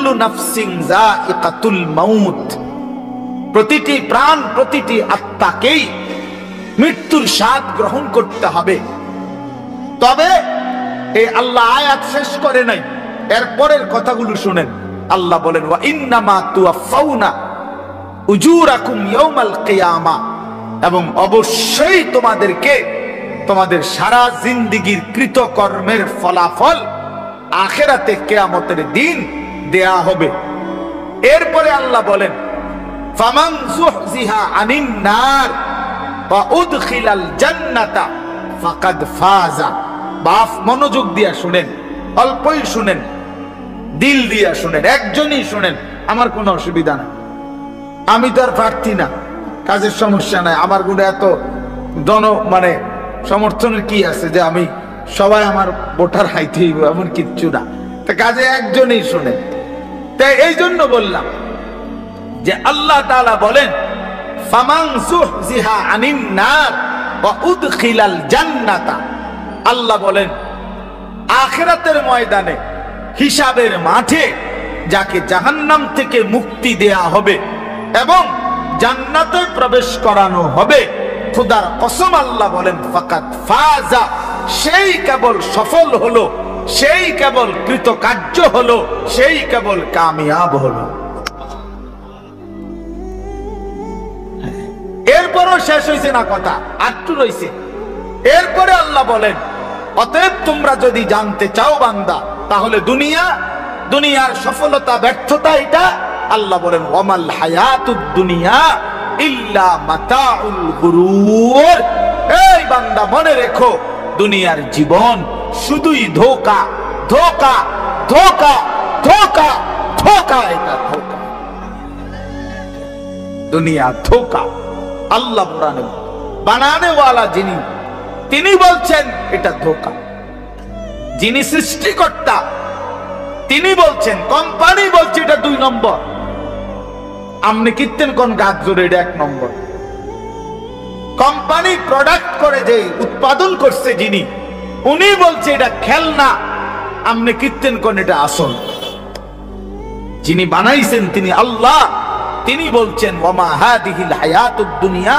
কুল্লু নাফসিন যায়িকাতুল মাউত, প্রতিটি প্রাণ, প্রতিটি আত্মাকেই মৃত্যুর স্বাদ গ্রহণ করতে হবে। তবে এই আল্লাহ আয়াত শেষ করে নাই, এর পরের কথাগুলো শুনেন। আল্লাহ বলেন ওয়া ইন্নামা তুওয়াফাউনা উজুরাকুম ইয়াউমাল কিয়ামা, এবং অবশ্যই তোমাদেরকে তোমাদের সারা জিন্দেগীর কৃতকর্মের ফলাফল আখিরাতে কিয়ামতের দিন দেয়া হবে। এরপরে আল্লাহ বলেন ফামান যুহজিহা আনিন নার ওয়া উদখিলাল জান্নাতা ফাকাদ ফাজা। বাপ মনোযোগ দিয়া শুনেন, অল্পই শুনেন, দিল দিয়া শুনেন, একজনই শুনেন, আমার কোনো অসুবিধা নাই। আমি তো আর প্রার্থী না, কাজের সমস্যা নাই, আমার গুলো এত মানে সমর্থনের কি আছে যে আমি সবাই আমার ভোটার হাইতেই, এমন কিচ্ছু না। তা কাজে একজনই শুনেন। তাই এই জন্য বললাম যে আল্লাহ তাআলা বলেন ফামান যুহজিহা আনিন নার ওয়া উদখিলাল জান্নাতা। আল্লাহ বলেন আখিরাতের ময়দানে, হিসাবের মাঠে যাকে জাহান্নাম থেকে মুক্তি দেয়া হবে এবং জান্নাতে প্রবেশ করানো হবে, খোদার কসম আল্লাহ বলেন ফাকাত ফাজা, সেই কেবল সফল হলো, সেই কেবল কৃতকার্য হলো, সেই কেবল কামিয়াব হলো। এরপরও শেষ হয়েছে না কথা, আটটু রয়েছে। এরপরে আল্লাহ বলেন অতএব তোমরা যদি জানতে চাও বান্দা, তাহলে দুনিয়ার সফলতা ব্যর্থতা এটা। আল্লাহ বলেন ওয়ামাল হায়াতুদ দুনিয়া ইল্লা মাতাউল গুরুর। এই বান্দা মনে রেখো, দুনিয়ার জীবন শুধুই ধোঁকা, ধোঁকা, ধোঁকা, ধোঁকা, ধোঁকা, এটা ধোঁকা। দুনিয়া ধোঁকা। আল্লাহ বানানে ওয়ালা যিনি, তিনি বলছেন এটা ধোঁকা। যিনি সৃষ্টিকর্তা তিনি বলছেন, কোম্পানি বলছে এটা 2 নম্বর। আপনি কীর্তেন কোন গাছ জোরে, এটা 1 নম্বর। কোম্পানি প্রোডাক্ট করে যে উৎপাদন করছে যিনি, উনি বলছে এটা খেলনা, আপনি কীর্তেন কোন এটা আসল। যিনি বানাইছেন তিনি আল্লাহ, তিনি বলছেন ওয়ামা হাদিহিল হায়াতুদ দুনিয়া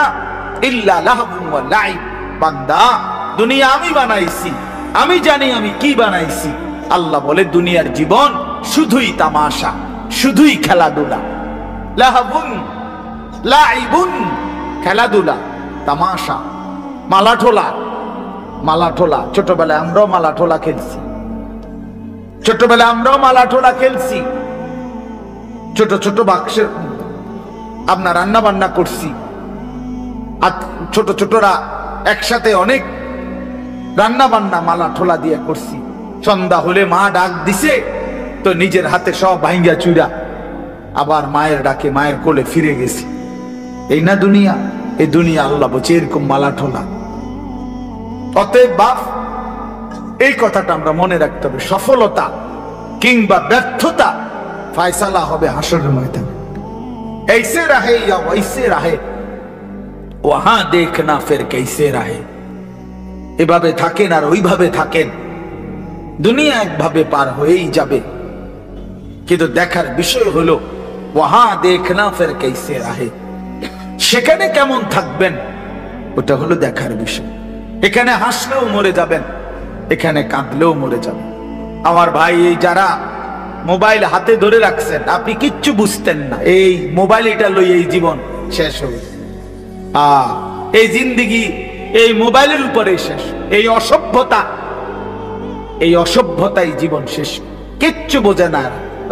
ইল্লা লাহবুন ওয়া লাইব। বান্দা দুনিয়া আমি বানাইছি, আমি জানি আমি কি বানাইছি। আল্লাহ বলে দুনিয়ার জীবন শুধুই তামাশা, শুধুই খেলাধুলা। লাহবুন লাইবুন, খেলাধুলা, তামাশা, মালাঠোলা। মালাঠোলা ছোটবেলায় আমরাও মালাঠোলা খেলছি, ছোটবেলায় আমরাও মালাঠোলা খেলছি। ছোট ছোট বাক্সের আপনার রান্না বান্না করছি, আর ছোট ছোটরা একসাথে অনেক রান্না বান্না মালা ঠোলা দিয়ে করছি। সন্ধ্যা হলে মা ডাক দিছে তো নিজের হাতে সব ভাঙ্গা চুরা আবার মায়ের ডাকে মায়ের কোলে ফিরে গেছি। এই না দুনিয়া? এই দুনিয়া আল্লাহ বলছে এরকম মালা ঠোলা। অতএব বাপ, এই কথাটা আমরা মনে রাখতে হবে, সফলতা কিংবা ব্যর্থতা ফায়সালা হবে হাসরের ময়দানে। ऐसे रहे या वैसे रहे, वहां देखना फिर कैसे रहे। এভাবে থাকেন আর ওইভাবে থাকেন, দুনিয়া একভাবে পার হয়েই যাবে। কিন্তু দেখার বিষয় হলো ওয়াহা দেখনা ফির कैसे रहे, সেখানে কেমন থাকবেন ওটা হলো দেখার বিষয়। এখানে হাসলেও মরে যাবেন, এখানে কাঁদলেও মরে যাবেন। আমার ভাই, এই যারা মোবাইল হাতে ধরে রাখছেন, আপনি কিচ্ছু বুঝতেন না, এই মোবাইল এটা লই এই জীবন শেষ হবে। এই জিন্দেগি এই মোবাইলের উপরে শেষ। এই অসভ্যতাই জীবন শেষ, কিচ্ছু বোঝে না।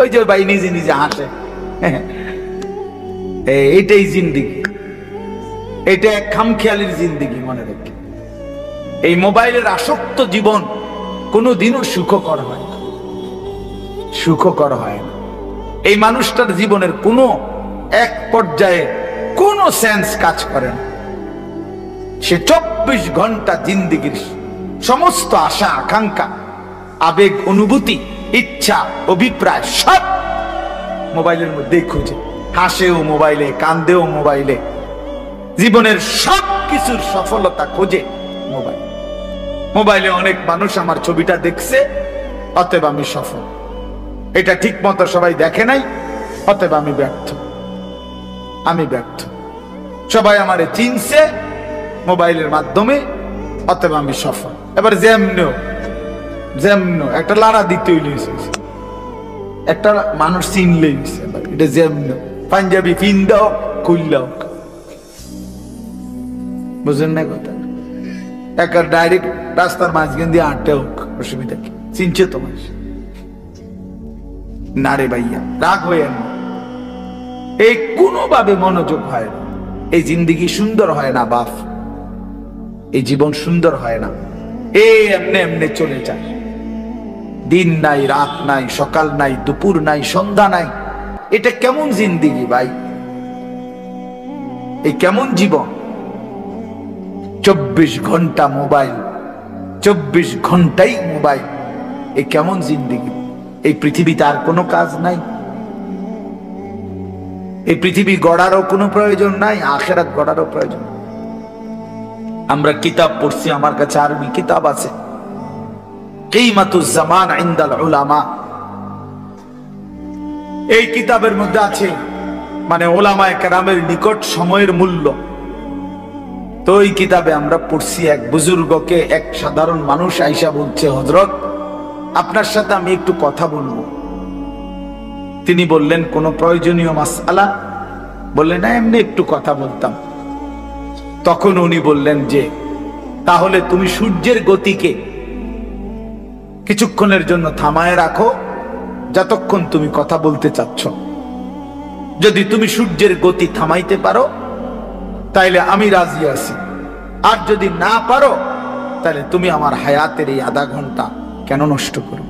ওই যে ভাই নিজে নিজে হাসে, এইটাই জিন্দেগি, এটা এক খামখেয়ালির জিন্দেগি। মনে রেখে, এই মোবাইলের আসক্ত জীবন কোনোদিনও সুখকর হয় না, সুখকর হয় না। এই মানুষটার জীবনের কোনো এক পর্যায়ে কোনো সেন্স কাজ করে না। সে 24 ঘন্টা জিন্দেগির সমস্ত আশা আকাঙ্ক্ষা, আবেগ, অনুভূতি, ইচ্ছা, অভিপ্রায় সব মোবাইলের মধ্যে খুঁজে। হাসেও মোবাইলে, কান্দেও মোবাইলে, জীবনের সব কিছুর সফলতা খোঁজে মোবাইল। মোবাইলে অনেক মানুষ আমার ছবিটা দেখছে, অতএব আমি সফল। এটা ঠিক মতো সবাই দেখে নাই, অতএব আমি ব্যর্থ। সবাই আমারে চিনছে মোবাইলের মাধ্যমে, অতএব আমি সফল। এবার যেমন একটা লাড়া দিতেই লইছে, একটা মানুষ চিনলেই এটা যেমন পাঞ্জাবি পিন্দাও খুললাও, বুঝলেন না কথা? একটা ডাইরেক্ট রাস্তার মাঝখান দিয়ে আটটা হোক, অসুবিধা কি? চিনছে তোমার না রে ভাইয়া, রাগ হয়ে না, এই কোনোভাবে মনোযোগ হয় না। এই জিন্দিগি সুন্দর হয় না বাপ, এই জীবন সুন্দর হয় না। এই এমনি এমনি চলে যায়, দিন নাই, রাত নাই, সকাল নাই, দুপুর নাই, সন্ধ্যা নাই। এটা কেমন জিন্দিগি ভাই? এই কেমন জীবন? 24 ঘন্টা মোবাইল, 24 ঘন্টাই মোবাইল। এই কেমন জিন্দিগি? এই পৃথিবীতে আর কোনো কাজ নাই? এই পৃথিবী গড়ারও কোনো প্রয়োজন নাই, আখিরাত গড়ারও প্রয়োজন। আমরা কিতাব পড়ছি, আমার কাছে আরবি কিতাব আছে, কিমাতুজ জামান ইনদাল উলামা। এই কিতাবের মধ্যে আছে মানে উলামায়ে কেরামের নিকট সময়ের মূল্য। তো এই কিতাবে আমরা পড়ছি, এক বুজুর্গকে এক সাধারণ মানুষ আইসা বলছে, হযরত আপনার সাথে আমি একটু কথা বলবো। তিনি বললেন, কোনো প্রয়োজনীয় মাসআলা? বললেন না, এমনি একটু কথা বলতাম। তখন উনি বললেন যে তাহলে তুমি সূর্যের গতিকে কিছুক্ষণের জন্য থামায় রাখো, যতক্ষণ তুমি কথা বলতে চাচ্ছ। যদি তুমি সূর্যের গতি থামাইতে পারো তাইলে আমি রাজি আছি, আর যদি না পারো তাহলে তুমি আমার হায়াতের এই আধা ঘন্টা কেন নষ্ট করো?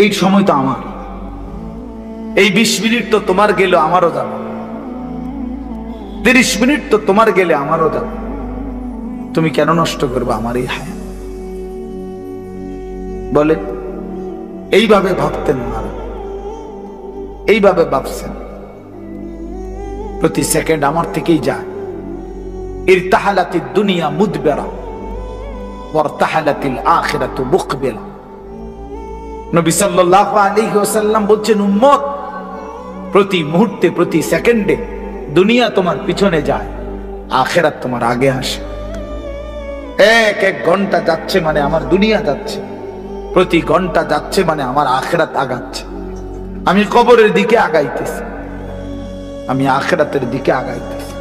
এই সময় তো আমার, এই 20 মিনিট তো তোমার গেলে আমারও যাবে, 30 মিনিট তো তোমার গেলে আমারও যাবে, তুমি কেন নষ্ট করবে আমার এই হায়াত? বলে এইভাবে ভাবতেন না, এইভাবে ভাবছেন, প্রতি সেকেন্ড আমার থেকেই যায়। ইরতাহালাতিদ দুনিয়া মুদবিরা ওয়ারতাহালাতিল আখিরাতু মুকবিলা। নবী সাল্লাল্লাহু আলাইহি ওয়াসাল্লাম বলছেন, উম্মত, প্রতি মুহূর্তে, প্রতি সেকেন্ডে দুনিয়া তোমার পিছনে যায়, আখিরাত তোমার আগে আসে। এক এক ঘন্টা যাচ্ছে মানে আমার দুনিয়া যাচ্ছে, প্রতি ঘন্টা যাচ্ছে মানে আমার আখিরাত আগাচ্ছে। আমি কবরের দিকে আগাইতেছি, আমি আখিরাতের দিকে আগাইতেছি।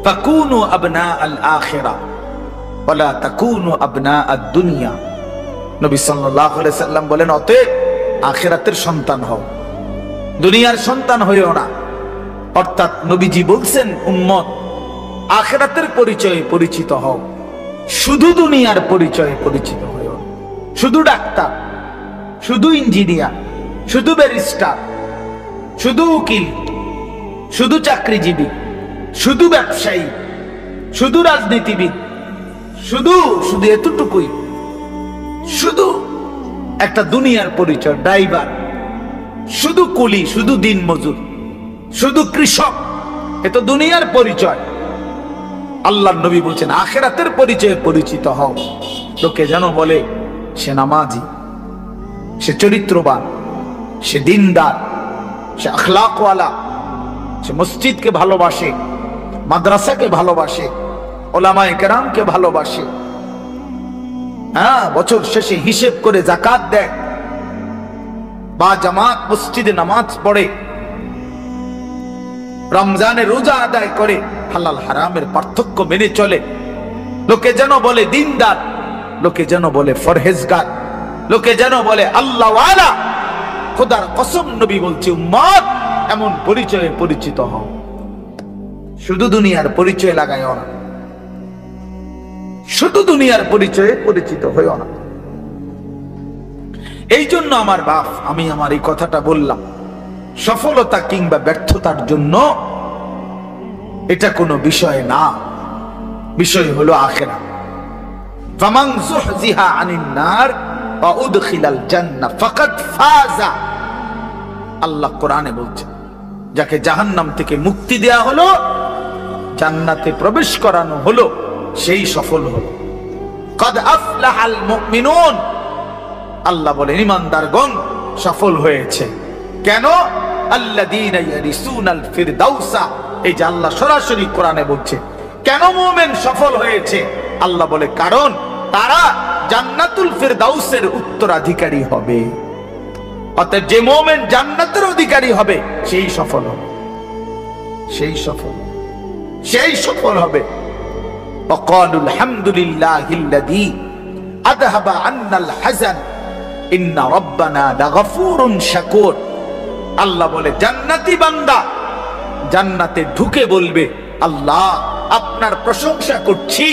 ফাকুনু আবনা আল আখিরা ওয়ালা তাকুনু আবনা আদ দুনিয়া। নবী সাল্লাল্লাহু আলাইহি সাল্লাম বলেন, অতএব আখিরাতের সন্তান হও, দুনিয়ার সন্তান হইও না। অর্থাৎ নবীজি বলছেন, উম্মত, আখিরাতের পরিচয়ে পরিচিত হও, শুধু দুনিয়ার পরিচয়ে পরিচিত হইও। শুধু ডাক্তার, শুধু ইঞ্জিনিয়ার, শুধু ব্যারিস্টার, শুধু উকিল, শুধু চাকরিজীবী, শুধু ব্যবসায়ী, শুধু রাজনীতিবিদ, শুধু শুধু এতটুকুই, শুধু একটা দুনিয়ার পরিচয়, ড্রাইভার, শুধু কুলি, শুধু দিনমজুর, শুধু কৃষক, এ তো দুনিয়ার পরিচয়। আল্লাহর নবী বলছেন, আখিরাতের পরিচয়ে পরিচিত হও। লোকে যেন বলে সে নামাজি, সে চরিত্রবান, সে দিনদার, সে আখলাকওয়ালা, সে মসজিদকে ভালোবাসে, মাদ্রাসাকে ভালোবাসে, উলামায়ে কেরামকে ভালোবাসে। হ্যাঁ, বছর শেষে হিসেব করে যাকাত দেয়, বা জামাত মসজিদে নামাজ পড়ে, রমজানে রোজা আদায় করে, হালাল হারামের পার্থক্য মেনে চলে। লোকে যেন বলে দিনদার, লোকে যেন বলে ফরহেজগার, লোকে যেন বলে আল্লাহওয়ালা। খোদার কসম, নবী বলছে, উম্মত, এমন পরিচয়ে পরিচিত হও, শুধু দুনিয়ার পরিচয় লাগাইও না, শুধু দুনিয়ার পরিচয়ে পরিচিত হইও না। এই জন্য আমার বাপ, আমি আমার এই কথাটা বললাম, সফলতা কিংবা ব্যর্থতার জন্য এটা কোনো বিষয় না, বিষয় হলো আখিরাত। ফামান যুহজিহা আনিন নার ওয়া উদখিলাল জান্নাহ ফাকাদ ফাজা। আল্লাহ কোরআনে বলছেন, যাকে জাহান্নাম থেকে মুক্তি দেয়া হলো, জান্নাতে প্রবেশ করানো হলো, সেই সফল হলো। কাদ আফলাহাল মুমিনুন, আল্লাহ বলেন ঈমানদারগণ সফল হয়েছে। কেন? আল্লাযীনা ইয়ারিসুনাল ফিরদাউসা, এই যে আল্লাহ সরাসরি কোরআনে বলছে কেন মুমিন সফল হয়েছে। আল্লাহ বলে কারণ তারা জান্নাতুল ফিরদাউসের উত্তরাধিকারী হবে। অর্থাৎ যে মুমিন জান্নাতের অধিকারী হবে সেই সফল হবে, সেই সফল হবে। وقالوا الحمد لله الذي اذهب عنا الحزن ان ربنا لغفور شكور। আল্লাহ বলে জান্নাতি বান্দা জান্নাতে ঢুকে বলবে আল্লাহ আপনার প্রশংসা করছি,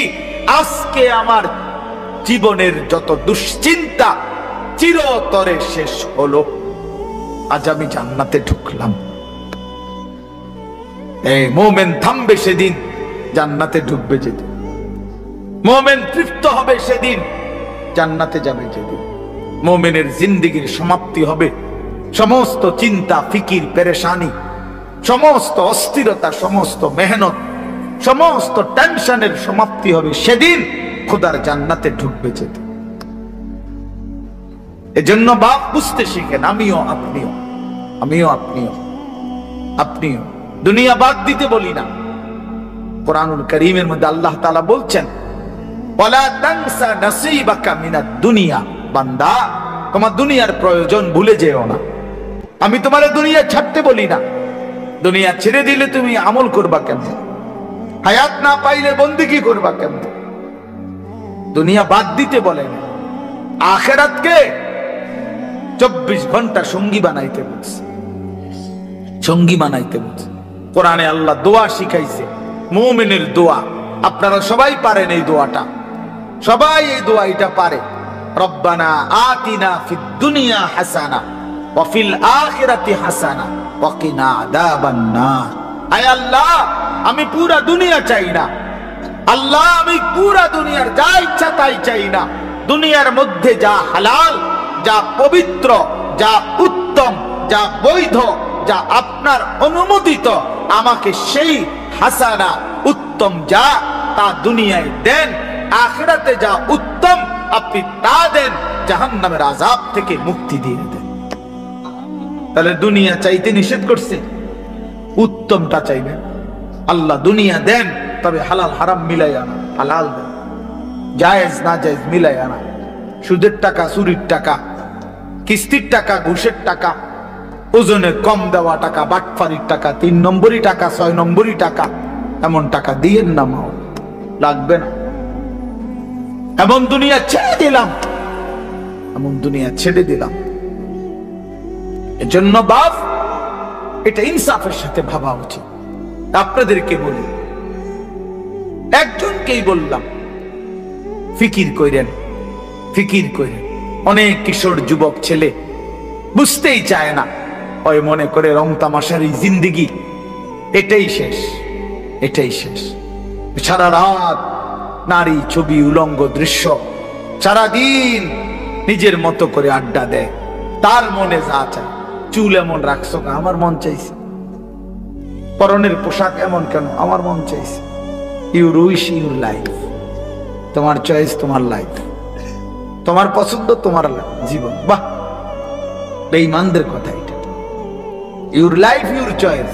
আজকে আমার জীবনের যত দুশ্চিন্তা চিরতরে শেষ হলো, আজ আমি জান্নাতে ঢুকলাম। এই মুমিন থামবে সেদিন, জান্নাতে ঢুকবে যেদিন। মুমিন তৃপ্ত হবে সেদিন, জান্নাতে যাবে যেদিন। মুমিনের জিন্দেগীর সমাপ্তি হবে, সমস্ত চিন্তা ফিকির পেরেশানি, সমস্ত অস্থিরতা, সমস্ত মেহনত, সমস্ত টেনশনের সমাপ্তি হবে সেদিন খোদার জান্নাতে ঢুকবে যেদিন। এজন্য বাপ বুঝতে শিখেন, আমিও আপনিও দুনিয়া বাদ দিতে বলি না। কোরআনুল কারীমের মধ্যে আল্লাহ তাআলা বলছেন ওয়ালা তানসা নাসীবাকা মিনাদ দুনিয়া, বান্দা তোমার দুনিয়ার প্রয়োজন ভুলে যেও না। আমি তোমারে দুনিয়া ছাড়তে বলি না, দুনিয়া ছেড়ে দিলে তুমি আমল করবা কেমন, হায়াত না পাইলে বন্দেগী করবা কেমন। দুনিয়া বাদ দিতে বলেন, আখিরাতকে 24 ঘন্টা সঙ্গী বানাইতে বলছে, সঙ্গী বানাইতে বলছে। কোরআনে আল্লাহ দোয়া শিখাইছে, মুমিনের দোয়া। আপনারা সবাই পারেন এই দোয়াটা, সবাই এই দোয়া এটা পারে। রব্বানা আতিনা ফিদ দুনিয়া হাসানা ওয়া ফিল আখিরাতি হাসানা ওয়া কিনা আযাবান নার। আয় আল্লাহ আমি পুরা দুনিয়া চাই না, আল্লাহ আমি পুরা দুনিয়ার যা ইচ্ছা তাই চাই না। দুনিয়ার মধ্যে যা হালাল, যা পবিত্র, যা উত্তম, যা বৈধ, যা আপনার অনুমোদিত, আমাকে সেই হাসানা উত্তম যা তা দুনিয়ায় দেন, আখিরাতে যা উত্তম আপনি তা দেন, জাহান্নামের আযাব থেকে মুক্তি দিয়ে দেন। তাহলে দুনিয়া চাইতে নিষেধ করছে, উত্তমটা চাইবেন। আল্লাহ দুনিয়া দেন, তবে হালাল হারাম মিলাই আনা, হালাল দেন, জায়েজ না জায়েজ মিলাই আনা। সুদের টাকা, চুরির টাকা, কিস্তির টাকা, ঘুষের টাকা, ওজনে কম দেওয়া টাকা, বাটফারির টাকা, 3 নম্বরই টাকা, 6 নম্বরই টাকা, এমন টাকা দিয়েন না, মাও লাগবে না। এমন দুনিয়া ছেড়ে দিলাম, এমন দুনিয়া ছেড়ে দিলাম। এজন্য বাপ এটা ইনসাফের সাথে ভাবা উচিত। আপনাদেরকে বলি, একজনকেই বললাম ফিকির কইরেন, ফিকির কইরেন। অনেক কিশোর যুবক ছেলে বুঝতেই চায় না, ওই মনে করে রং তামাশার এই জিন্দেগি এটাই শেষ, এটাই শেষ। সারা রাত নারী ছবি, উলঙ্গ দৃশ্য, সারাদিন নিজের মতো করে আড্ডা দেয়, তার মনে যা চায়। চুল এমন রাখছো, আমার মন চাইছে। পরনের পোশাক এমন কেন, আমার মন চাইছে। ইউর উইশ ইউর লাইফ, তোমার চয়েস তোমার লাইফ, তোমার পছন্দ তোমার জীবন। বাহ, বেঈমানদের কথা এটা। ইউর লাইফ ইউর চয়েস,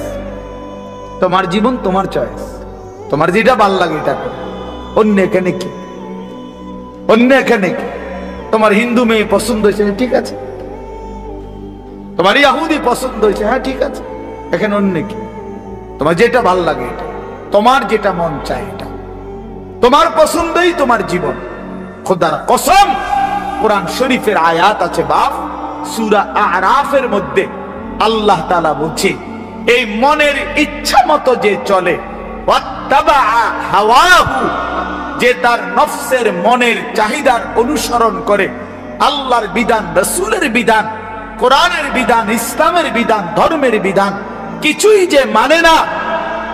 তোমার জীবন তোমার চয়েস, তোমার যেটা ভাল লাগে এটা করো। অন্য এখানে কি, অন্য এখানে কি? তোমার হিন্দু মেয়ে পছন্দ হয়েছে, ঠিক আছে। তোমার ইহুদি পছন্দ হয়েছে, হ্যাঁ ঠিক আছে। এখানে অন্য কি? তোমার যেটা ভাল লাগে এটা, তোমার যেটা মন চায় এটা, তোমার পছন্দই তোমার জীবন। খোদার কসম, কোরআন শরীফের আয়াত আছে বাপ, সূরা আরাফের মধ্যে আল্লাহ তাআলা বলছে, এই মনের ইচ্ছা মতো যে চলে, ওয়াত্তাবা হাওয়াহু, যে তার নফসের মনের চাহিদার অনুসরণ করে, আল্লাহর বিধান, রাসূলের বিধান, কোরআনের বিধান, ইসলামের বিধান, ধর্মের বিধান কিছুই যে মানে না,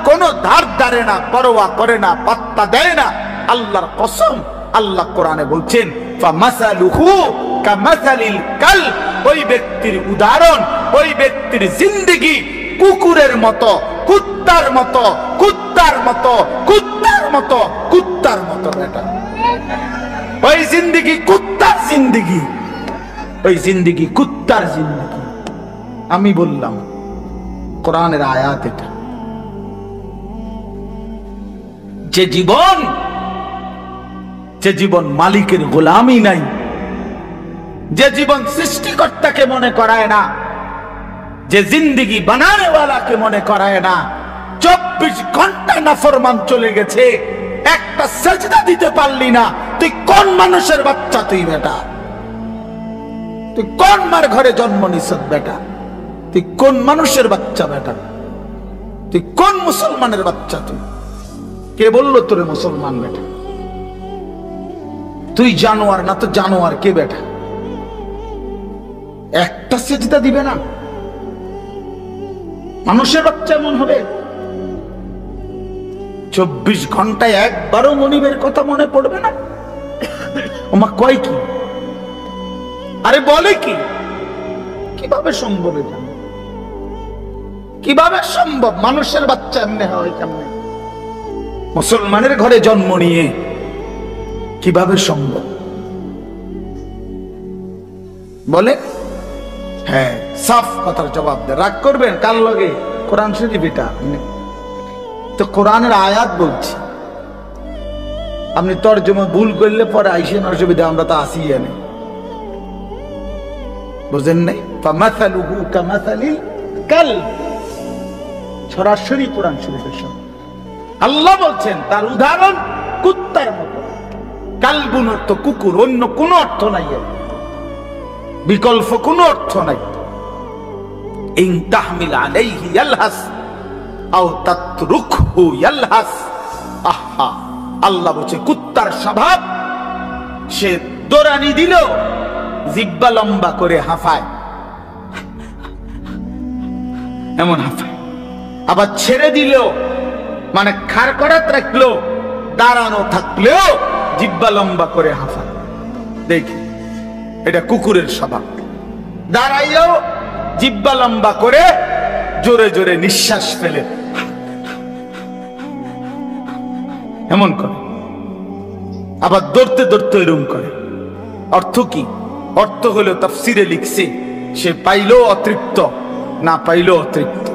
কোনো ধার ধারে না, পরোয়া করে না, পাত্তা দেয় না, আল্লাহর কসম, আল্লাহ কোরআনে বলছেন ফামাসালুহু কামাসালিল কালব, ওই ব্যক্তির উদাহরণ, ওই ব্যক্তির জিন্দেগি কুকুরের মতো, কুত্তার মতো, কুত্তার মতো, কুত্তার মতো, কুত্তার মতো। বেটা ওই জিন্দেগি কুত্তার জিন্দেগি, ওই জিন্দেগি কুত্তার জিন্দেগি। আমি বললাম কোরআনের আয়াত এটা। যে জীবন মালিকের গোলামি নাই, যে জীবন সৃষ্টিকর্তাকে মনে করায় না, যে জিন্দেগি বানানেওয়ালাকে মনে করায় না, 24 ঘন্টা নাফরমান চলে গেছে, একটা সেজদা দিতে পারলি না, তুই কোন মানুষের বাচ্চা? তুই বেটা, তুই কোন মার ঘরে জন্ম নিছ বেটা? তুই কোন মানুষের বাচ্চা বেটা? তুই কোন মুসলমানের বাচ্চা? তুই কে বললো তোরে মুসলমান বেটা? তুই জানোয়ার না তো জানোয়ার কে বেটা? একটা সেজদা দিবে না? মানুষের বাচ্চা এমন হবে? 24 ঘন্টায় একবারও মনিবের কথা মনে পড়বে না? ওমা কয় কি? আরে বলে কি? কিভাবে সম্ভব এটা? কিভাবে সম্ভব? মানুষের বাচ্চা এমনি হয় কেমনে? মুসলমানের ঘরে জন্ম নিয়ে কিভাবে সম্ভব? বলে হ্যাঁ, সাফ কথার জবাব দে। রাগ করবেন কার লগে? কোরআন শরীফ এটা তো কোরআনের আয়াত বলছি। আপনি তরজমা ভুল করলে পরে আইসেন, অসুবিধা, আমরা তো আসি জানি। বুঝেন নাই? ফামাসালুহু কামাসালিল কালব, সরাসরি কোরআন শরীফের সঙ্গে আল্লাহ বলছেন তার উদাহরণ কুত্তার মতো। কালবুন অর্থ কুকুর, অন্য কোনো অর্থ নাই, বিকল্প কোনো অর্থ নাই। ইন তাহমিল আলাইহি ইয়ালহাস আও তাতরুকহু ইয়ালহাস। আহা, আল্লাহ বলছে কুত্তার স্বভাব, সে দৌড়ানি দিল জিহ্বা লম্বা করে হাঁফায়, এমন হাঁফায়। আবার ছেড়ে দিল মানে খাড় করাত রাখলো, দাঁড়ানো থাকলেও জিহ্বা লম্বা করে হাঁফায়। দেখি, এটা কুকুরের স্বভাব। দাঁড়াইলেও জিহ্বা লম্বা করে জোরে জোরে নিঃশ্বাস ফেলে এমন করে। আবার দৌড়তে দৌড়তে এরকম করে। অর্থ কি? অর্থ হলো তাফসিরে লিখছে, সে পাইলো অতৃপ্ত, না পাইলো অতৃপ্ত।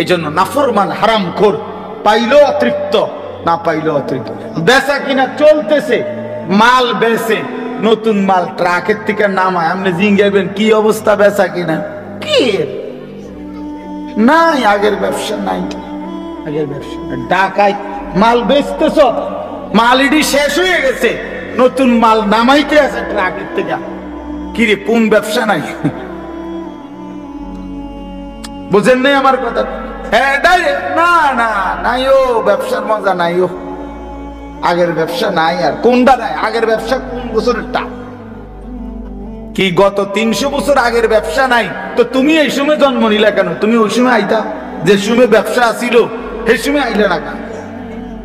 এই জন্য নাফরমান হারামখোর, পাইলো অতৃপ্ত, না পাইলো অতৃপ্ত। বেচা কিনা চলতেছে, মাল বেচে, নতুন মাল ট্রাকের থেকে নামায়, আপনি জিঙ্গাইবেন কি অবস্থা বেচা কিনা? কি নাই, আগের ব্যবসা নাই, আগের ব্যবসা। ঢাকায় মাল বেচতেছ, মাল ইডি শেষ হয়ে গেছে, নতুন মাল নামাইতে আছে ট্রাকের থেকে। কিরে, কোন ব্যবসা নাই? বুঝেন নাই আমার কথা? হ্যাঁ, না না নাই, ও ব্যবসার মজা নাই, ও আগের ব্যবসা নাই। আর কোনটা নাই? আগের ব্যবসা কোন বছরেরটা? কি গত 300 বছর আগের ব্যবসা নাই? তো তুমি এই সময় জন্ম নিলা কেন? তুমি ওই সময় আইতা, যে সময় ব্যবসা আসিল সেই সময় আইলে না কেন?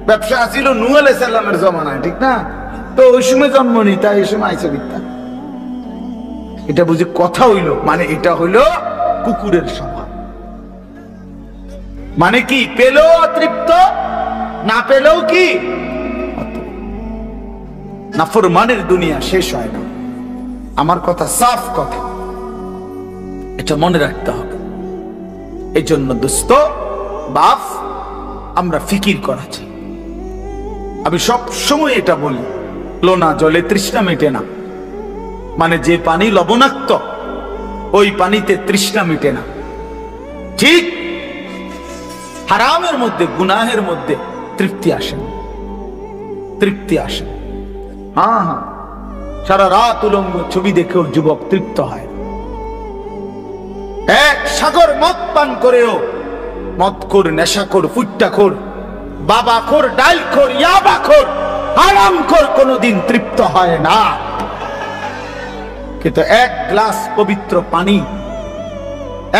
ব্যবসা আসিল নূহ আলাইহিস সালামের জমানায়, ঠিক না? তো ওই সময় জন্ম নিতা, এই সময় আইসা বিদ্যা। এটা বুঝি কথা হইল? মানে এটা হইল কুকুরের স্বভাব। মানে কি? পেলেও অতৃপ্ত, না পেলেও কি? নাফরমানের দুনিয়া শেষ হয় না। আমার কথা সাফ কথা, এটা মনে রাখতে হবে। এই জন্য দোস্ত বাপ, আমরা ফিকির করা চাই। আমি সব সময় এটা বলি, লোনা জলে তৃষ্ণা মেটে না। মানে যে পানি লবণাক্ত, ওই পানিতে তৃষ্ণা মেটে না। ঠিক হারামের মধ্যে, গুনাহের মধ্যে তৃপ্তি আসে না, তৃপ্তি আসে। হ্যাঁ হ্যাঁ, সারা রাত উলঙ্গ ছবি দেখেও যুবক তৃপ্ত হয়। এক সাগর মদ পান করেও মদখোর, নেশাখোর, ফুট্টাখোর, বাবাখোর, ডালখোর, ইয়াবাখোর, হারামখোর কোনোদিন তৃপ্ত হয় না। কিন্তু এক গ্লাস পবিত্র পানি,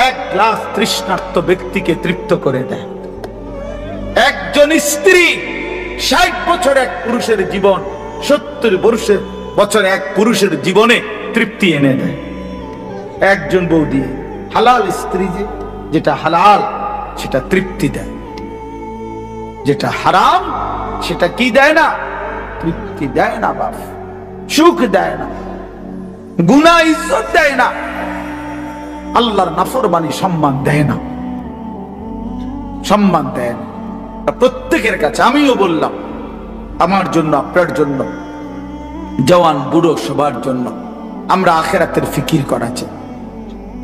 এক গ্লাস তৃষ্ণার্ত ব্যক্তিকে তৃপ্ত করে দেয়। একজন স্ত্রী 60 বছর এক পুরুষের জীবন, 70 বছর এক পুরুষের জীবনে তৃপ্তি এনে দেয় একজন বউ দিয়ে। হালাল স্ত্রী, যেটা হালাল সেটা তৃপ্তি দেয়, যেটা হারাম সেটা কি দেয় না? তৃপ্তি দেয় না বাপ, সুখ দেয় না, গুনাহ ইজ্জত দেয় না। আল্লাহর নাফরমানি সম্মান দেয় না, সম্মান দেয় না। প্রত্যেকের কাছে আমিও বললাম, আমার জন্য, আপনার জন্য, জওয়ান বুড়ো সবার জন্য আমরা আখিরাতের ফিকির করা চাই।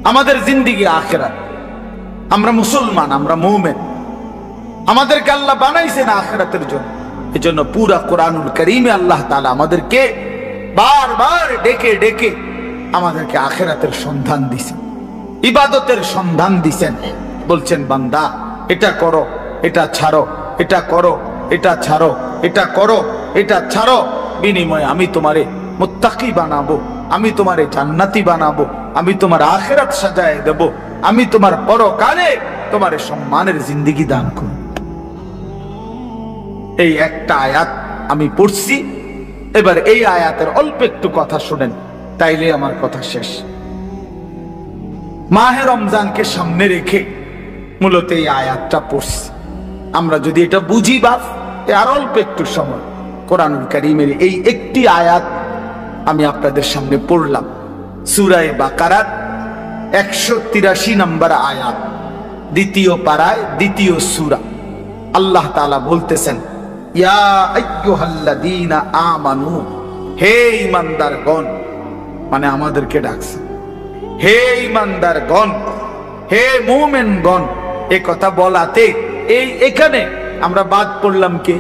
আমাদের জিন্দেগি আখিরাত। আমরা মুসলমান, আমরা মুমিন, আমাদেরকে আল্লাহ বানাইছেন আখিরাতের জন্য। এজন্য পুরা কোরআনুল কারীমে আল্লাহ তাআলা আমাদেরকে বারবার ডেকে ডেকে আমাদেরকে আখিরাতের সন্ধান দিয়েছেন, ইবাদতের সন্ধান দিয়েছেন। বলছেন বান্দা এটা করো, এটা ছাড়ো, এটা করো, এটা ছাড়ো, এটা করো, এটা ছাড়ো, বিনিময়ে আমি তোমারে মুত্তাকি বানাবো, আমি তোমারে জান্নাতি বানাবো, আমি তোমার আখিরাত সাজায় দেব, আমি তোমার পরকালে তোমারে সম্মানের জিন্দেগি দান করব। এই একটা আয়াত আমি পড়ছি। এবার এই আয়াতের অল্প একটু কথা শুনেন, তাইলে আমার কথা শেষ। মাহে রমজানকে সামনে রেখে মূলত এই আয়াতটা পড়ছি। আমরা যদি এটা বুঝি বাপ, আর অল্প একটু সময় কোরআনুল কারীমের এই একটি আয়াত আমি আপনাদের সামনে পড়লাম। সূরা বাকারার 183 নম্বর আয়াত, দ্বিতীয় পারায় দ্বিতীয় সূরা। আল্লাহ তাআলা বলতেছেন, ইয়া আইয়ুহাল্লাযীনা আমানু, হে ঈমানদারগণ, মানে আমাদেরকে ডাকছে, হে ঈমানদারগণ, হে মুমিনগণ। এই কথা বলাতে এখানে আমরা বাদ পড়লাম কে?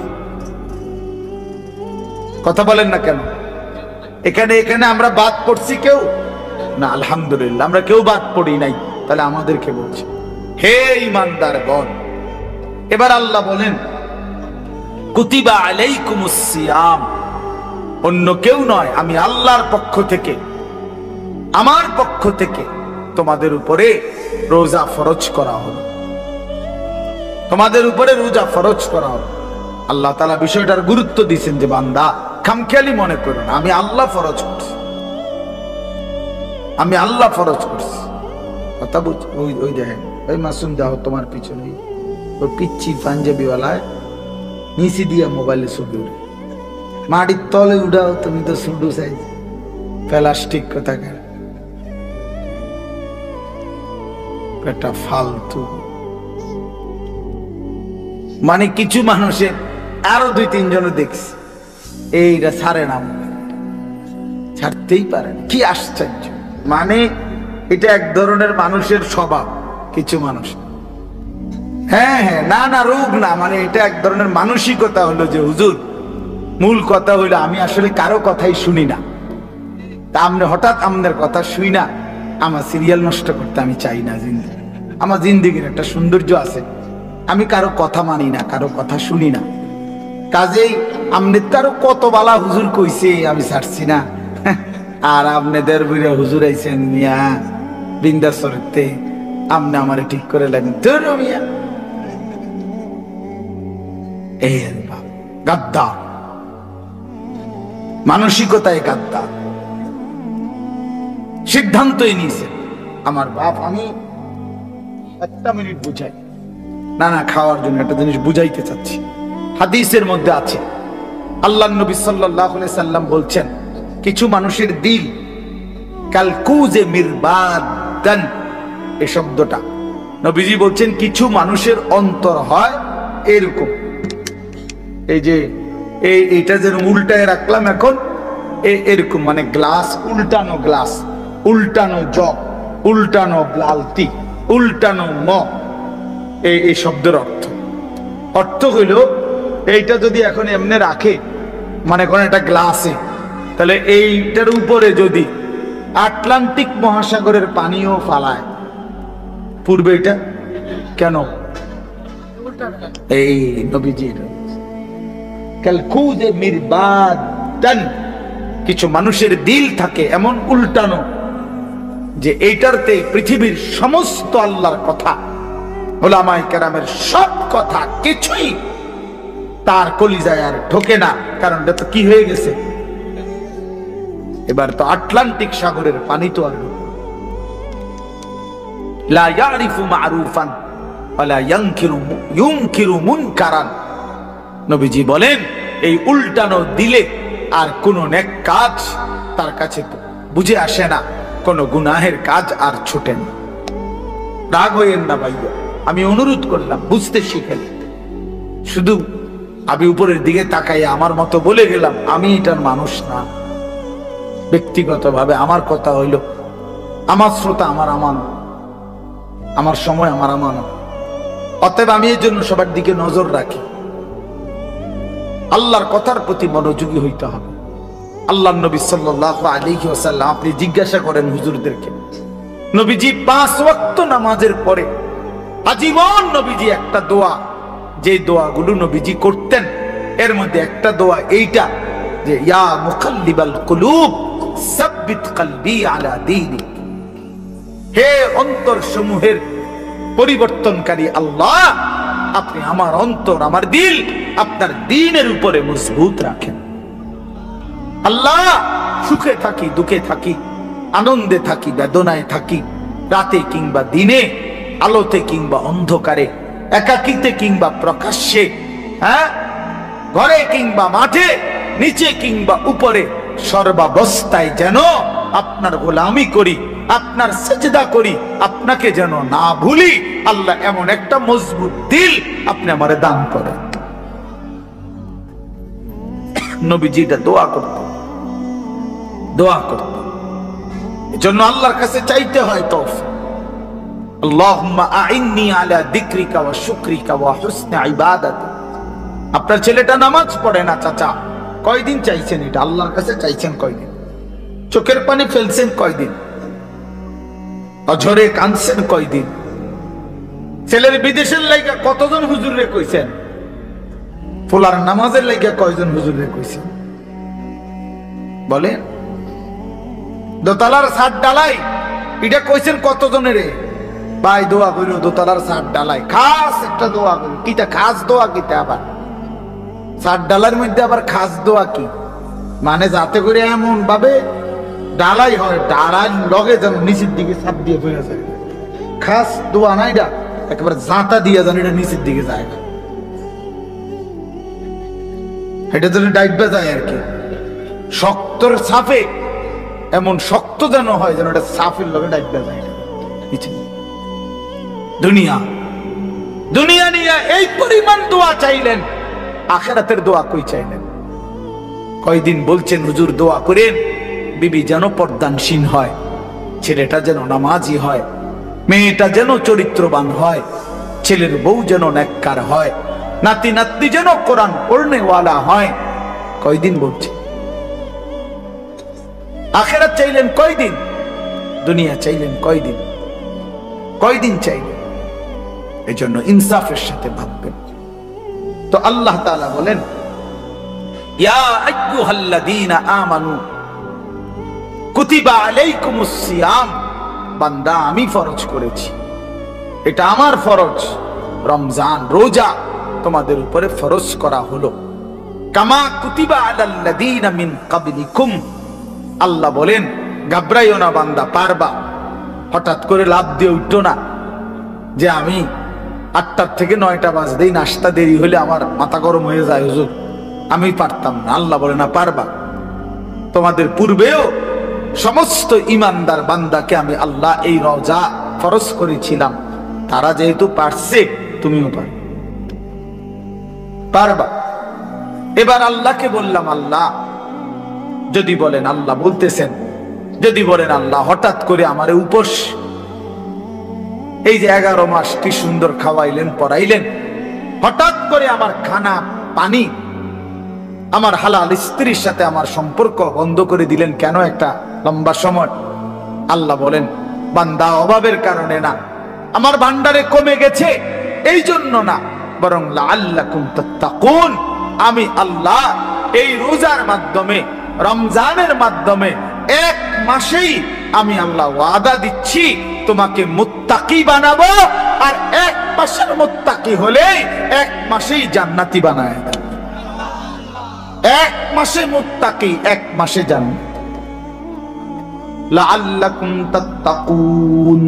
কথা বলেন না কেন? এখানে আমরা বাদ পড়ছি কেউ না? আলহামদুলিল্লাহ, আমরা কেউ বাদ পড়ি নাই। তাহলে আমাদেরকে বলছে হে ঈমানদারগণ। এবার আল্লাহ বলেন, কুতিবা আলাইকুমুস সিয়াম, অন্য কেউ নয়, আমি আল্লাহর পক্ষ থেকে, আমার পক্ষ থেকে তোমাদের উপরে রোজা ফরজ করা হলো, তোমাদের উপরে রোজা ফরজ করা হলো। আল্লাহ তাআলা বিষয়টার গুরুত্ব দিয়েছেন যে বান্দা খামখেয়ালি মনে করো না, আমি আল্লাহ ফরজ করছি, আমি আল্লাহ ফরজ করছি। কথা বুঝ? ওই দেখেন, ওই মাসুম যাও তোমার পিছনে, ওই পিচ্ছি পাঞ্জাবিওয়ালায় নিচে দিয়া মোবাইলে ছবি উঠে, মাটির তলে উঠাও, তুমি তো সুডু সাইজ প্লাস্টিক কোথাকার, একটা ফালতু। মানে কিছু মানুষের আরো 2-3 জন দেখছি এইটা ছাড়ে না, ছাড়তেই পারে না। কি আশ্চর্য! মানে এটা এক ধরনের মানুষের স্বভাব, কিছু মানুষ। হ্যাঁ হ্যাঁ, না না, রোগ না, মানে এটা এক ধরনের মানসিকতা হলো যে হুজুর, মূল কথা হইলো আমি আসলে কারো কথাই শুনি না, তা আমরা হঠাৎ আমাদের কথা শুই না, আমার সিরিয়াল নষ্ট করতে আমি চাই না। জিন্দেগি, আমার জিন্দেগির একটা সৌন্দর্য আছে, আমি কারো কথা মানি না, কারো কথা শুনি না। কাজেই আমনে তারও কত বালা হুজুর কইছে, আমি ছাড়ছি না। আর আপনাদের বুড়া হুজুর আইছেন মিয়া বিন্দাসরতে, আমনে আমারে ঠিক করে লাগেন ধরো মিয়া। এই গাদ্দার মানসিকতায়, গাদ্দার সিদ্ধান্তই নিয়েছে আমার বাপ। আমি একটা মিনিট বুঝাই, না না, খাওয়ার জন্য একটা জিনিস বুঝাইতে চাচ্ছি। হাদিসের মধ্যে আছে, আল্লাহর নবী সাল্লাল্লাহু আলাইহি সাল্লাম বলছেন, কিছু মানুষের দিল কালকুজে মিরবাদান, এই শব্দটা নবীজি বলছেন কিছু মানুষের অন্তর হয় এরকম, এই যে এইটা যেন উল্টায় রাখলাম এখন, এরকম, মানে গ্লাস, উল্টানো গ্লাস, উল্টানো জগ, উল্টানো বালতি, উল্টানো মগ। এই শব্দের অর্থ হইল, এইটা যদি এখন এমনি রাখে, মানে কোন একটা গ্লাসে, তাহলে এইটার উপরে যদি আটলান্টিক মহাসাগরের পানিও ফালায়, পূর্বে এটা কেন? এই নবীজি কালকুজে মিরবাদান, কিছু মানুষের দিল থাকে এমন উল্টানো যে এইটারতে পৃথিবীর সমস্ত আল্লাহর কথা, উলামায়ে কেরামের সব কথা কিছুই তার কলিজায় আর ঢোকে না। কারণ এটা তো কি হয়ে গেছে, এবার তো আটলান্টিক সাগরের পানি তো আর লা ইয়ারিফু মারুফান ওয়ালা ইউনকিরু মুনকারান। নবীজি বলেন, এই উল্টানো দিলে আর কোন নেক কাজ তার কাছে বুঝে আসে না, কোন গুনাহের কাজ আর ছুটে না। রাগ হইয়েন না ভাইয়া, আমি অনুরোধ করলাম বুঝতে শিখেন। শুধু আমি উপরের দিকে তাকাইয়া আমার মতো বলে গেলাম, আমি এটার মানুষ না। ব্যক্তিগতভাবে আমার কথা হইল, আমার শ্রোতা আমার আমানত, আমার সময় আমার আমানত। অতএব আমি এই জন্য সবার দিকে নজর রাখি। আল্লাহর কথার প্রতি মনোযোগী হইতে হবে। আল্লাহর নবী সাল্লাল্লাহু আলাইহি ওয়াসাল্লাম, আপনি জিজ্ঞাসা করেন হুজুরদেরকে, নবীজি 5 ওয়াক্ত নামাজের পরে আজীবন নবীজি একটা দোয়া, যে দোয়াগুলো নবীজি করতেন এর মধ্যে একটা দোয়া এইটা, যে ইয়া মুকাল্লিবাল কুলুব সাব্বিত কলবি আলা দীনিক। হে অন্তর সমূহের পরিবর্তনকারী আল্লাহ, আপনি আমার অন্তর, আমার দিল আপনার দ্বীনের উপরে মজবুত রাখেন। আল্লাহ, সুখে থাকি দুঃখে থাকি, আনন্দে থাকি বেদনায় থাকি, রাতে কিংবা দিনে, আলোতে কিংবা অন্ধকারে, একাকিতে কিংবা প্রকাশ্যে, হ্যাঁ, ঘরে কিংবা মাঠে, নিচে কিংবা উপরে, সর্বাবস্থায় যেন আপনার গোলামি করি, আপনার সেজদা করি, আপনাকে যেন না ভুলি। আল্লাহ, এমন একটা মজবুত দিল আপনি আমারে দান করেন। নবীজিটা দোয়া করতেন, দোয়া করতেন। এজন্য আল্লাহর কাছে চাইতে হয় তৌফিক। আল্লাহুম্মা আইন্নি আলা যিকরিকা ওয়া শুকরিকা ওয়া হুসনি ইবাদাতিক। আপনার ছেলেটা নামাজ পড়ে না চাচা, কয়দিন চাইছেন এটা? আল্লাহর কাছে চাইছেন কয়দিন? চোখের পানি ফেলছেন কয়দিন? অঝরে কাঁদছেন কয়দিন? ছেলের বিদেশের লাইগা কতজন হুজুরে কইছেন? ফুলার নামাজের লাইগা কয়জন হুজুরে কইছেন? বলেন। দোতলার ছাদ ডালাই এটা কইছেন কতজনের? ভাই দোয়া কইলো দোতলার ছাদ ডালাই, খাস একটা দোয়া কইলো। কিটা খাস দোয়া? কিটা আবার ছাদ ডালার মধ্যে আবার খাস দোয়া কি? মানে যাতে করে এমন ভাবে ডালাই হয়, ডালার লগে যেন নিচের দিকে ছাদ দিয়ে হয়ে যায়। খাস দোয়া না এটা, একেবারে জাঁতা দিয়ে যেন এটা নিচের দিকে যায় না, এটা যেন ডাইবা যায় আর কি। শক্তর সাফে এমন শক্ত যেন হয় যেন এটা সাফের লগে ডাইবা যায়। দুনিয়া দুনিয়া নিয়ে এই পরিমাণ দোয়া চাইলেন, আখিরাতের দোয়া কই চাইলেন? কয়দিন বলছেন হুজুর দোয়া করেন বিবি যেন পর্দানসীন হয়, ছেলেটা যেন নামাজি হয়, মেয়েটা যেন চরিত্রবান হয়, ছেলের বউ যেন নেককার হয়, নাতি নাতনি যেন কোরআন পড়নেওয়ালা হয়। কয়দিন বলছে? আখিরাত চাইলেন কয়দিন? দুনিয়া চাইলেন কয়দিন? কয়দিন চাইলেন? এই জন্য ইনসাফের সাথে ভাববেন। তো আল্লাহ তাআলা বলেন, ইয়া আইয়ুহাল্লাযীনা আমানু কুতিবা আলাইকুমুস সিয়াম। বান্দা, আমি ফরজ করেছি, এটা আমার ফরজ। রমজান রোজা তোমাদের উপরে ফরজ করা হলো। কামা কুতিবা আলাল্লাযীনা মিন ক্বাবলিকুম। আল্লাহ বলেন, ঘাবড়াইও না বান্দা, পারবা। হঠাৎ করে লাভ দিয়ে উঠো না যে আমি 8টা থেকে 9টা বাজতেই নাস্তা দেরি হলে আমার মাথা গরম হয়ে যায় হুজুর, আমি পারতাম না। আল্লাহ বলে না, পারবা। তোমাদের পূর্বেও সমস্ত ইমানদার বান্দাকে আমি আল্লাহ এই রোজা ফরজ করেছিলাম, তারা যেহেতু পারছে তুমিও পারবা। এবার আল্লাহকে বললাম, আল্লাহ যদি বলেন, আল্লাহ বলতেছেন, যদি বলেন আল্লাহ হঠাৎ করে আমার উপোস, এই যে 11 মাস কি সুন্দর খাওয়াইলেন পড়াইলেন, হঠাৎ করে আমার খানা পানি, আমার হালাল স্ত্রীর সাথে আমার সম্পর্ক বন্ধ করে দিলেন কেন একটা লম্বা সময়? আল্লাহ বলেন, বান্দা অভাবের কারণে না, আমার ভান্ডারে কমে গেছে এই জন্য না, বরং লাআল্লাকুম তাত্তাকুন। আমি আল্লাহ এই রোজার মাধ্যমে, রমজানের মাধ্যমে 1 মাসেই আমি আল্লাহ ওয়াদা দিচ্ছি তোমাকে মুত্তাকি বানাবো, আর 1 মাসের মুত্তাকি হলে 1 মাসেই জান্নাতি বানায় দেব। 1 মাসে মুত্তাকি, 1 মাসে জান্নাত। লাআল্লাকুম তাত্তাকুন,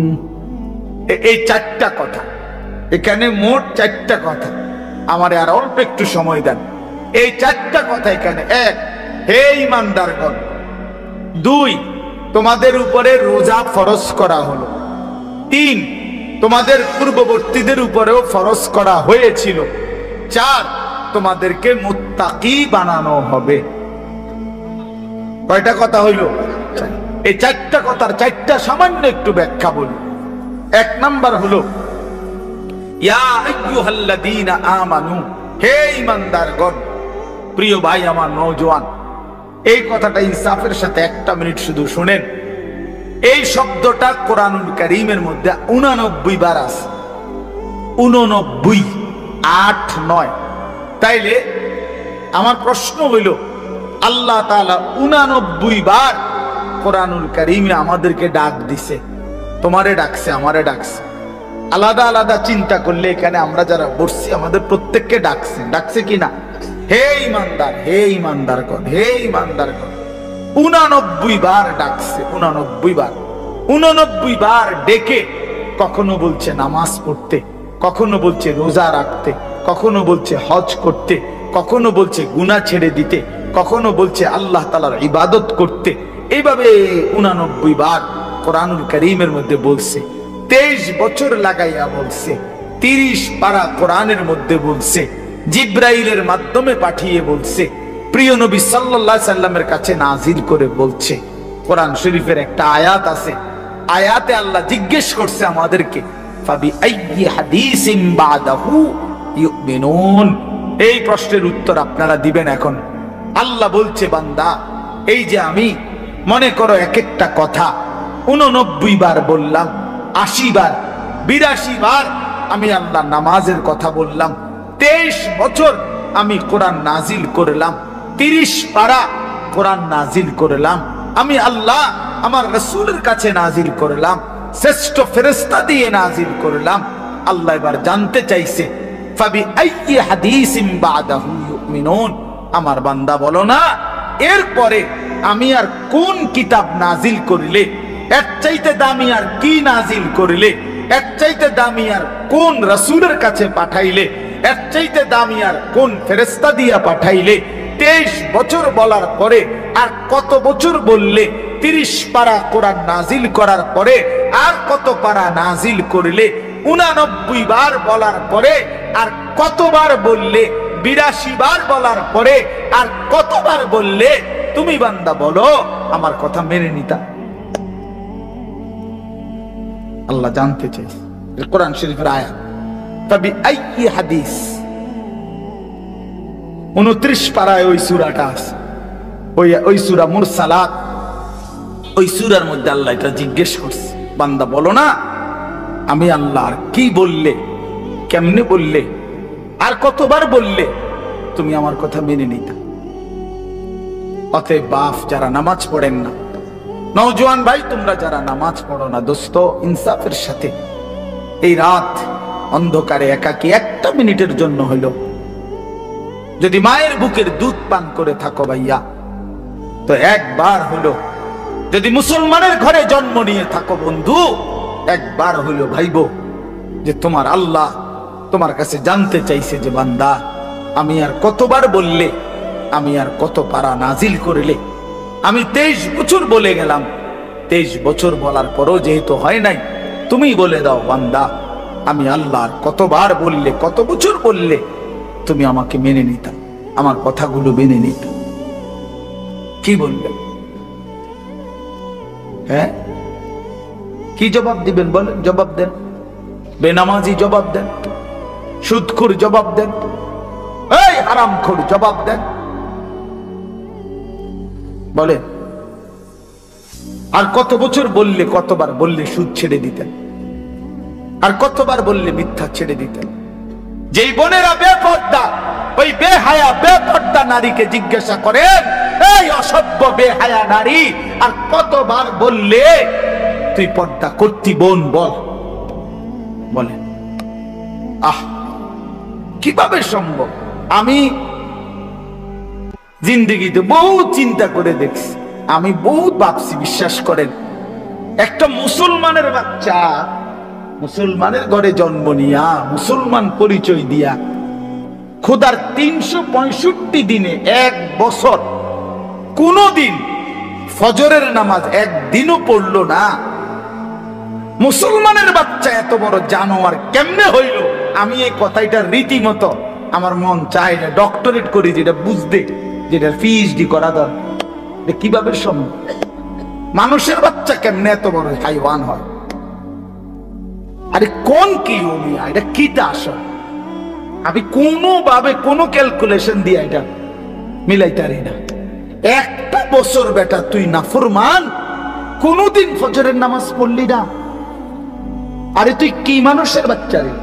এই 4টা কথা এখানে, মোট 4টা কথা। আমারে আর অল্প একটু সময় দেন। এই 4টা কথা এখানে। 1, হে ঈমানদারগণ। 2, তোমাদের উপরে রোজা ফরজ করা হলো। 3, তোমাদের পূর্ববর্তীদের উপরেও ফরজ করা হয়েছিল। 4, তোমাদেরকে মুত্তাকি বানানো হবে। কয়টা কথা হইল? এই 4টা কথার 4টা সামান্য একটু ব্যাখ্যা বলি। 1 নাম্বার হলো ইয়া আইয়ুহাল্লাযীনা আমানু, হে ঈমানদারগণ। প্রিয় ভাই আমার নওজোয়ান, এই কথাটা ইনসাফের সাথে 1টা মিনিট শুধু শুনেন। এই শব্দটা কোরআনুল কারীমের মধ্যে 89 বার আছে। 89, 8, 9। তাইলে আমার প্রশ্ন হইল, আল্লাহ তাআলা 89 বার কোরআনুল কারীমে আমাদেরকে ডাক দিছে। তোমারে ডাকছে, আমারে ডাকছে। আলাদা আলাদা চিন্তা করলে এখানে আমরা যারা বসছি আমাদের প্রত্যেককে ডাকছে। ডাকছে কিনা? হে ঈমানদার, হে ঈমানদারগণ, হে ঈমানদারগণ। 89 বার ডাকছে। 89 বার। 89 বার ডেকে কখনো বলছে নামাজ পড়তে, কখনো বলছে রোজা রাখতে, কখনো বলছে হজ করতে, কখনো বলছে গুনাহ ছেড়ে দিতে, কখনো বলছে আল্লাহ তাআলার ইবাদত করতে। এইভাবে 89 বার কোরআনুল কারীমের মধ্যে বলছে। 23 বছর লাগাইয়া বলছে। 30 পারা কোরআনের মধ্যে বলছে। জিব্রাইলের মাধ্যমে পাঠিয়ে বলছে। প্রিয় নবী সাল্লাল্লাহু আলাইহি সাল্লামের কাছে নাজিল করে বলছে। কোরআন শরীফের একটা আয়াত আছে, আয়াতে আল্লাহ জিজ্ঞেস করছে আমাদেরকে, ফাবি আইয়ি হাদিসিন বাদাহু ইউমিনুন। এই প্রশ্নের উত্তর আপনারা দিবেন এখন। আল্লাহ বলছে, বান্দা, এই যে আমি মনে করো এক একটা কথা 89 বার বললাম, 80 বার, 82 বার আমি আল্লাহ নামাজের কথা বললাম। 23 বছর আমি কোরআন নাজিল করলাম। 30 পারা কোরআন নাজিল করলাম। আমি আল্লাহ আমার রাসূলের কাছে নাজিল করলাম, শ্রেষ্ঠ ফেরেশতা দিয়ে নাজিল করলাম। আল্লাহ এবার জানতে চাইছে, ফাবি আইয়ি হাদিসিন বাদাহু ইউমিনুন। আমার বান্দা বলো না, এরপরে আমি আর কোন কিতাব নাজিল করিলে, এর চাইতে দামি আর কি নাজিল করিলে, এর চাইতে দামি আর কোন রাসূলের কাছে পাঠাইলে, এর চাইতে দামি আর কোন ফেরেশতা দিয়া পাঠাইলে। 23 বছর বলার পরে আর কত বছর বললে? 30 পারা কোরআন নাজিল করার পরে আর কত পারা নাজিল করলে? 89 বার বলার পরে আর কতবার বললে? 82 বার বলার পরে আর কতবার বললে? তুমি বান্দা বলো, আমার কথা মেনে নিতা? আল্লাহ জানতে চাইছে। কোরআন শরীফের আয়াত, তবে আইয়ি হাদিস 29 পারায় ওই সূরাটা আছে। ওই সূরা মুরসালাত, ওই সূরার মধ্যে আল্লাহ এটা জিজ্ঞেস করছে, বান্দা বলো না আমি আল্লাহ আর কি বললে, কেমনে বললে, আর কতবার বললে তুমি আমার কথা মেনে নিতা? অতএব বাপ যারা নামাজ পড়েন না, নওজোয়ান ভাই তোমরা যারা নামাজ পড়ো না, দোস্ত ইনসাফের সাথে এই রাত অন্ধকারে একাকী 1টা মিনিটের জন্য হইল যদি মায়ের বুকের দুধ পান করে থাকো ভাইয়া, তো একবার হলো যদি মুসলমানের ঘরে জন্ম নিয়ে থাকো বন্ধু, একবার হইল ভাইবো যে তোমার আল্লাহ তোমার কাছে জানতে চাইছে যে বান্দা আমি আর কতবার বললে, আমি আর কত পারা নাজিল করলে? আমি 23 বছর বলে গেলাম। 23 বছর বলার পরও যেহেতু হয় নাই, তুমি বলে দাও বান্দা আমি আল্লাহ আর কতবার বললে, কত বছর বললে তুমি আমাকে মেনে নিতা, আমার কথাগুলো মেনে নিতা? কি বলবেন? হ্যাঁ, কি জবাব দিবেন বলেন? জবাব দেন। বেনামাজি জবাব দেন, সুদখোর জবাব দেন, এই হারামখোর জবাব দেন, বলেন। আর কত বছর বললে, কতবার বললে সুদ ছেড়ে দিতেন? আর কতবার বললে মিথ্যা ছেড়ে দিতেন? যেই বোনেরা বেপর্দা, ওই বেহায়া বেপর্দা নারীকে জিজ্ঞাসা করেন, এই অসভ্য বেহায়া নারী, আর কতবার বললে তুই পর্দা করতি বোন, বল, বলেন। আহ, কিভাবে সম্ভব? আমি জিন্দেগিতে বহু চিন্তা করে দেখছি, আমি বহুত ভাবছি, বিশ্বাস করেন। একটা মুসলমানের বাচ্চা মুসলমানের ঘরে জন্ম নিয়া, মুসলমান পরিচয় দিয়া, খোদার 365 দিনে 1 বছর কোনদিন ফজরের নামাজ একদিনও পড়লো না, মুসলমানের বাচ্চা এত বড় জানোয়ার কেমনে হইল? আমি এই কথাটা রীতিমতো আমার মন চায় না ডক্টরেট করি, যেটা বুঝতে, যেটা পিএইচডি করা দরকার। কিভাবে সম্ভব? মানুষের বাচ্চা কেমনে এত বড় হাইওয়ান হয়? আরে কোন কি এটা কিটা আসল? আমি কোনোভাবে কোনো ক্যালকুলেশন দিয়ে এটা মিলাইতারি না। একটা বছর বেটা তুই নাফরমান, কোনদিন ফজরের নামাজ পড়লি না? আরে তুই কি মানুষের বাচ্চা রে?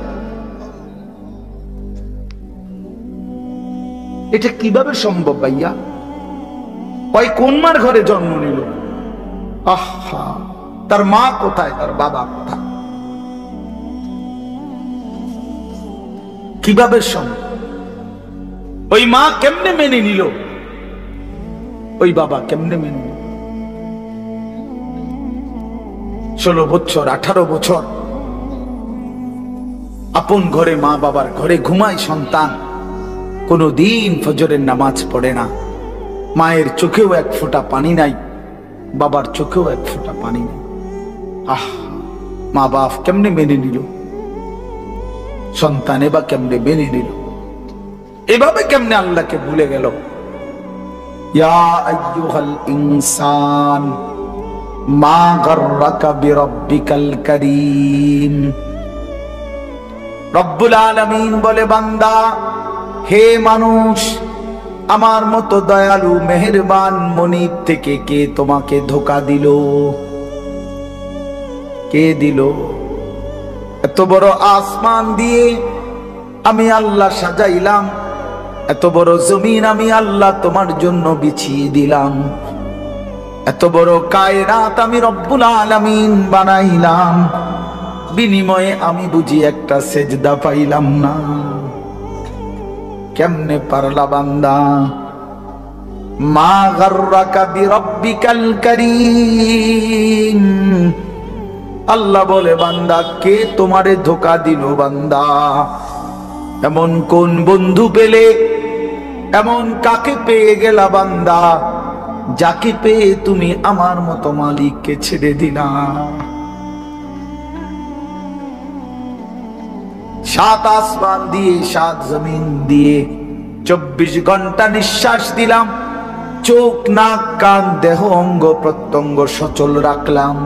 এটা কিভাবে সম্ভব ভাইয়া? ওই কোন মার ঘরে জন্ম নিল? আহা, তার মা কোথায়, তার বাবা কোথায়? কিভাবে সম্ভব? ওই মা কেমনে মেনে নিল? ওই বাবা কেমনে মেনে নিল? 16 বছর 18 বছর আপন ঘরে, মা বাবার ঘরে ঘুমায় সন্তান, কোনদিন ফজরের নামাজ পড়ে না। মায়ের চোখেও এক ফোঁটা পানি নাই, বাবার চোখেও এক ফোঁটা পানি নাই। আহ, মা বাপ কেমনে মেনে নিল? সন্তানে বা কেমনে মেনে নিল? এভাবে কেমনে আল্লাহকে ভুলে গেল? ইয়া আইয়ুহাল ইনসান মা গাররাকা বিরাব্বিকাল কারীম। রব্বুল আলামিন বলে, বান্দা, হে মানুষ, আমার মতো দয়ালু মেহেরবান মনিব থেকে কে তোমাকে ধোঁকা দিল? কে দিল? এত বড় আসমান দিয়ে আমি আল্লাহ সাজাইলাম, এত বড় জমিন আমি আল্লাহ তোমার জন্য বিছিয়ে দিলাম, এত বড় কায়নাত আমি রব্বুল আলামিন বানাইলাম, বিনিময়ে আমি বুঝি একটা সেজদা পাইলাম না? কেমনে পারলা বান্দা? মা গাররাকা বিরাব্বিকাল কারীম। আল্লাহ বলে, বান্দা, কে তোমারে ধোঁকা দিল? বান্দা, এমন কোন বন্ধু পেলে, এমন কাকে পেয়ে গেলা বান্দা, যাকে পেয়ে তুমি আমার মতো মালিককে ছেড়ে দিলা? 7 আসমান দিয়ে 7 জমিন দিয়ে 24 ঘন্টা নিঃশ্বাস দিলাম, চোখ নাক কান দেহ অঙ্গ প্রত্যঙ্গ সচল রাখলাম।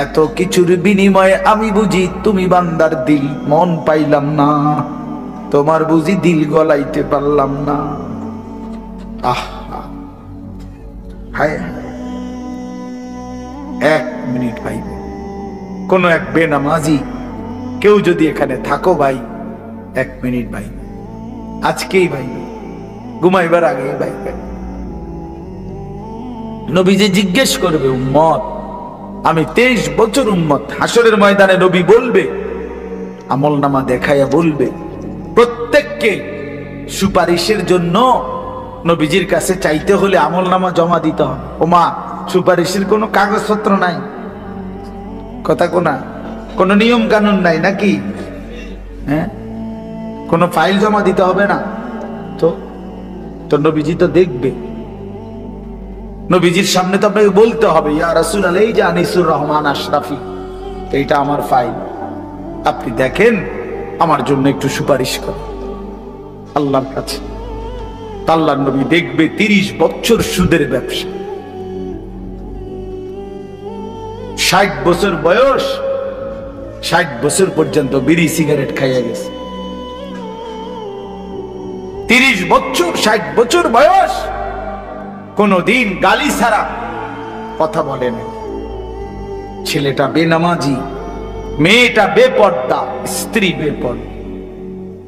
এত কিছুর বিনিময়ে আমি বুঝি তুমি বান্দার দিল মন পাইলাম না, তোমার বুঝি দিল গলাইতে পারলাম না। আহ, হায়, 1 মিনিট ভাই, কোন এক বেনামাজি কেউ যদি এখানে থাকো ভাই, 1 মিনিট ভাই, আজকেই ভাই, ঘুমাইবার আগে ভাই, নবীজি জিজ্ঞেস করবে, উম্মত, আমি 23 বছর উম্মত, হাসরের ময়দানে নবী বলবে, আমলনামা দেখাইয়া বলবে, প্রত্যেককে সুপারিশের জন্য নবীজির কাছে চাইতে হলে আমলনামা জমা দিতে হবে। ওমা, সুপারিশের কোনো কাগজপত্র নাই, কথা কোনা, কোনো নিয়ম কানুন নাই নাকি? হ্যাঁ, কোনো ফাইল জমা দিতে হবে না তো নবীজি তো দেখবে, নবীজির সামনে তো আপনাকে বলতে হবে, ইয়া রাসূলুল্লাহ, এই যে আনিসুর রহমান আশরাফি, এইটা আমার ফাইল, আপনি দেখেন, আমার জন্য একটু সুপারিশ করেন আল্লাহর কাছে। আল্লাহর নবী দেখবে 30 বছর সুদের ব্যবসা, 60 বছর বয়স, 60 বছর পর্যন্ত বিড়ি সিগারেট খাইয়া গেছে। 30 বছর, 60 বছর বয়স, কোনদিন গালি ছাড়া কথা বলে না। ছেলেটা বেনামাজি, মেয়েটা বেপর্দা, স্ত্রী বেপর্দা,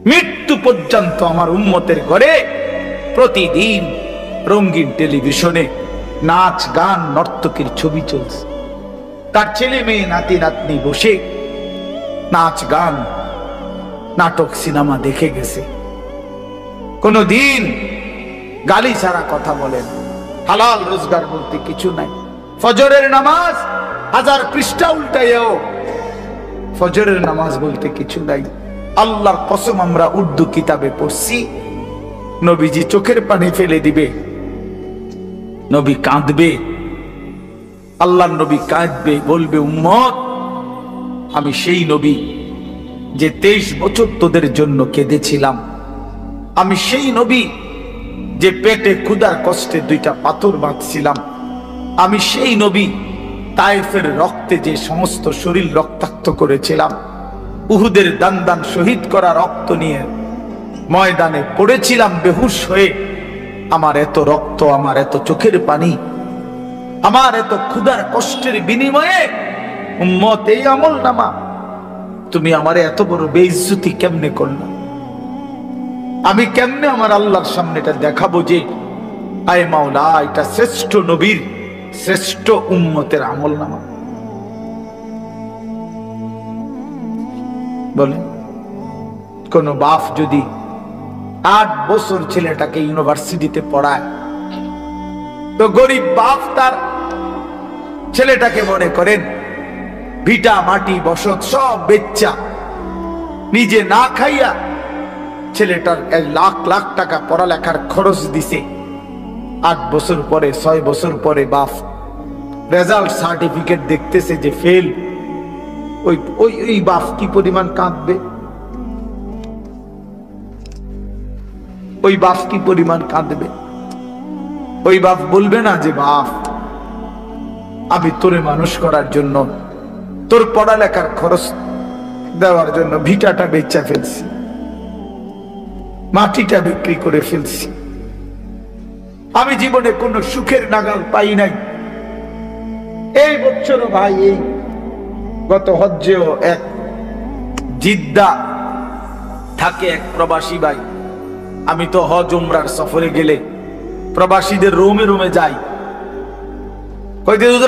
মৃত্যু পর্যন্ত আমার উম্মতের ঘরে প্রতিদিন রঙিন টেলিভিশনে নাচ গান নর্তকীর ছবি চলছে। তার ছেলে মেয়ে নাতি নাতনি বসে নাচ গান নাটক সিনেমা দেখে গেছে, কোনদিন গালি ছাড়া কথা বলেন, হালাল রোজগার বলতে কিছু নাই। ফজরের নামাজ 1000 পৃষ্ঠা উল্টাইও, ফজরের নামাজ বলতে কিছু নাই। আল্লাহর কসম, আমরা উর্দু কিতাবে পড়ছি, নবীজি চোখের পানি ফেলে দিবে, নবী কাঁদবে, আল্লাহর নবী কাঁদবে, বলবে উম্মত আমি সেই নবী যে 23 বছর তোদের জন্য কেঁদেছিলাম, আমি সেই নবী যে পেটে ক্ষুধার কষ্টে 2টা পাথর বাঁধছিলাম, আমি সেই নবী তায়েফের রক্তে যে সমস্ত শরীর রক্তাক্ত করেছিলাম, উহুদের দান দান শহীদ করা রক্ত নিয়ে ময়দানে পড়েছিলাম বেহুশ হয়ে, আমার এত রক্ত, আমার এত চোখের পানি, আমার এত ক্ষুধার কষ্টের বিনিময়ে উম্মত এই আমলনামা তুমি আমারে এত বড় বেইজ্জতি কেমনে করলা? আমি কেমনে আমার আল্লাহর সামনে এটা দেখাবো যে আয় মাওলা এটা শ্রেষ্ঠ নবীর শ্রেষ্ঠ উম্মতের আমলনামা? বলেন, কোন বাপ যদি 8 বছর ছেলেটাকে ইউনিভার্সিটিতে পড়ায়, তো গরিব বাপ তার ছেলেটাকে মনে করেন ভিটা মাটি বসত সব বেচ্চা নিজে না খাইয়া ছেলেটার 1 লাখ লাখ টাকা পড়ালেখার খরচ দিছে। 8 বছর পরে 6 বছর পরে বাপ রেজাল্ট সার্টিফিকেট দেখতেছে যে ফেল। ওই বাপ কি পরিমাণ কাঁদবে? ওই বাপ কি পরিমাণ কাঁদবে? ওই বাপ বলবে না যে বাপ আমি তোরে মানুষ করার জন্য, তোর পড়ালেখার খরচ দেওয়ার জন্য ভিটাটা বেচা ফেলছি, মাটিটা বিক্রি করে ফেলছি, আমি জীবনে কোনো সুখের নাগাল পাই নাই। এই বছরও ভাই, এই গত হজ্জেও এক জিদ্দা থাকে এক প্রবাসী ভাই, আমি তো হজ উমরার সফরে গেলে প্রবাসীদের রুমে রুমে যাই,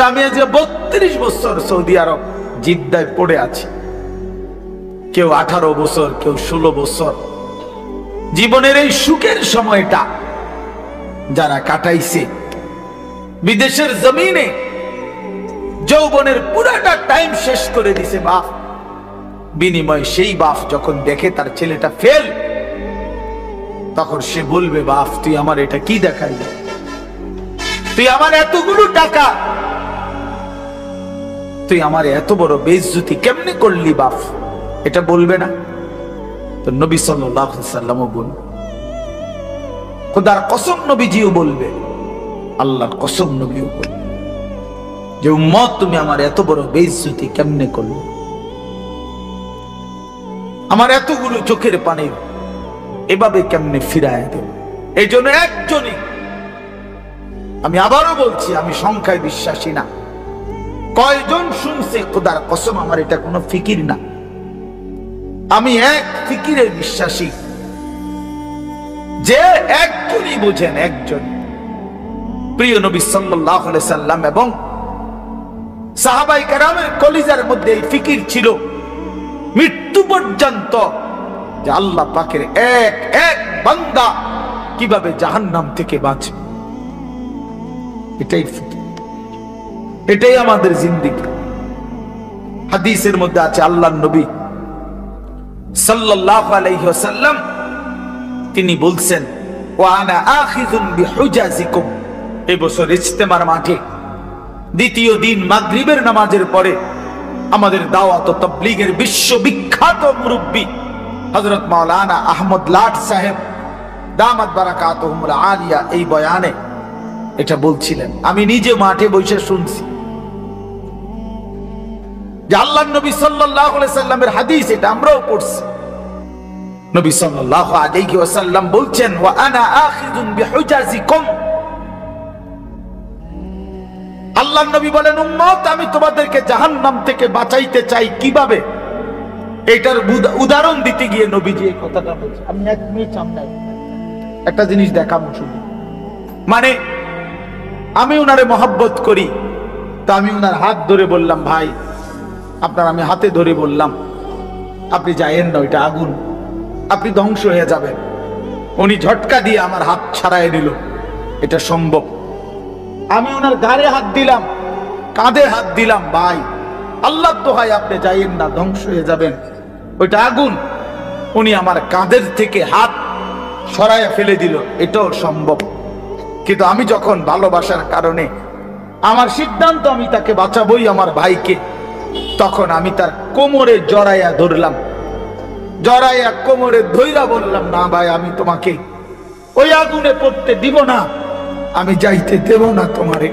আমি আজ 32 বছর সৌদি আরব জিদ্দায় পড়ে আছি, কেউ 18 বছর, কেউ 16 বছর। জীবনের এই সুখের সময়টা যারা কাটাইছে বিদেশের জমিনে, যৌবনের পুরাটা টাইম শেষ করে দিছে বাপ, বিনিময়ে সেই বাপ যখন দেখে তার ছেলেটা ফেল, তখন সে বলবে বাপ তুই আমার এটা কি দেখাইলি? তুই আমার এতগুলো টাকা, তুই আমার এত বড় বেইজ্জতি কেমনে করলি বাপ? এটা বলবে না? তো নবী সাল্লাল্লাহু আলাইহি ওয়াসাল্লামও বলবে, খোদার কসম নবীজিও বলবে, আল্লাহর কসম নবীও বলবে যে উম্মত তুমি আমার এত বড় বেইজ্জতি কেমনে করলে, আমার এতগুলো চোখের পানি এভাবে কেমনে ফিরায় দেব? এই জন্য একজনই, আমি আবারও বলছি, আমি সংখ্যায় বিশ্বাসী না, কয়জন শুনছে খোদার কসম আমার এটা কোনো ফিকির না, আমি এক ফিকিরে বিশ্বাসী যে একজনই বুঝেন, একজন প্রিয় নবী সাল্লাল্লাহু আলাইহি সাল্লাম এবং সাহাবায়ে কেরামের কলিজার মধ্যে এই ফিকির ছিল মৃত্যু পর্যন্ত যে আল্লাহ পাকের এক এক বান্দা কিভাবে জাহান্নাম থেকে বাঁচবে। এটাই ফিকির, এটাই আমাদের জিন্দেগি। হাদিসের মধ্যে আছে আল্লাহর নবী সাল্লাল্লাহু আলাইহি ওয়াসাল্লাম তিনি বলছেন, ওয়া আনা আখিযুন বিহুজাজিকুম, এই বছর ইজতেমার মাঠে দ্বিতীয় দিন মাগরিবের নামাজের পরে আমাদের দাওয়াত ও তাবলীগের বিশ্ববিখ্যাত মুরব্বী হযরত মাওলানা আহমদ লাট সাহেব দামাত বারাকাতুহুমুল আলিয়া এই বয়ানে এটা বলছিলেন। আমি নিজে মাঠে বসে শুনছি যে আল্লাহর নবী সাল্লাল্লাহু আলাইহি সাল্লামের হাদিস, এটা আমরাও পড়ছি। নবী সাল্লাল্লাহু আলাইহি ওয়াসাল্লাম বলছেন, ওয়া আনা আখিযুন বিহুজাজিকুম, আল্লাহর নবী বলেন উম্মত আমি তোমাদেরকে জাহান্নাম থেকে বাঁচাইতে চাই কিভাবে? এটার উদাহরণ দিতে গিয়ে নবীজি এই কথাটা বলছেন। আমি 1 মিনিট সামনে একটা জিনিস দেখাবো শুধু, মানে আমি উনারে মহব্বত করি, তা আমি উনার হাত ধরে বললাম ভাই আপনার, আমি হাতে ধরে বললাম আপনি যায়েন না, ওইটা আগুন, আপনি ধ্বংস হয়ে যাবেন। উনি ঝটকা দিয়ে আমার হাত ছাড়াই দিল, এটা সম্ভব? আমি ওনার গাড়ে হাত দিলাম, কাঁধে হাত দিলাম, ভাই আল্লাহ দোহাই আপনি যাইয়েন না, ধ্বংস হয়ে যাবেন, ওইটা আগুন। উনি আমার কাঁধের থেকে হাত সরাইয়া ফেলে দিল, এটাও সম্ভব। কিন্তু আমি যখন ভালোবাসার কারণে আমার সিদ্ধান্ত আমি তাকে বাঁচাবই, আমার ভাইকে। তখন আমি তার কোমরে জড়াইয়া ধরলাম, জড়াইয়া কোমরে ধইরা বললাম, না ভাই, আমি তোমাকে ওই আগুনে পড়তে দিব না, আমি যাইতে দেব না তোমারে।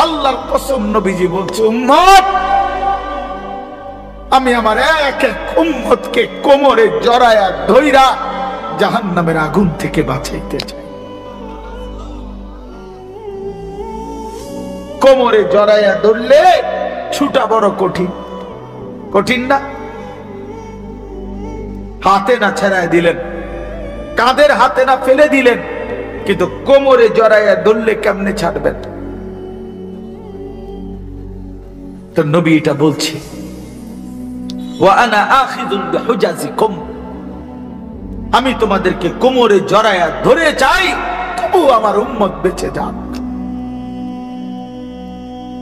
আল্লাহর কসম, নবীজি বলছে, উম্মত, আমি আমার এক এক উম্মতকে কোমরে জড়াইয়া ধইরা জাহান্নামের আগুন থেকে বাঁচাইতে চাই। কোমরে জড়াইয়া ধরলে ছুটা বড় কঠিন, কঠিন না? হাতে না ছেড়ায় দিলেন, কাঁধের হাতে না ফেলে দিলেন, কিন্তু কোমরে জড়াইয়া ধরলে কেমনে ছাড়বেন? তো নবী এটা বলছে, ওয়া আনা আখিযুন বিহুজাজিকুম, আমি তোমাদেরকে কোমরে জড়াইয়া ধরে চাই, তবু আমার উম্মত বেঁচে যাক,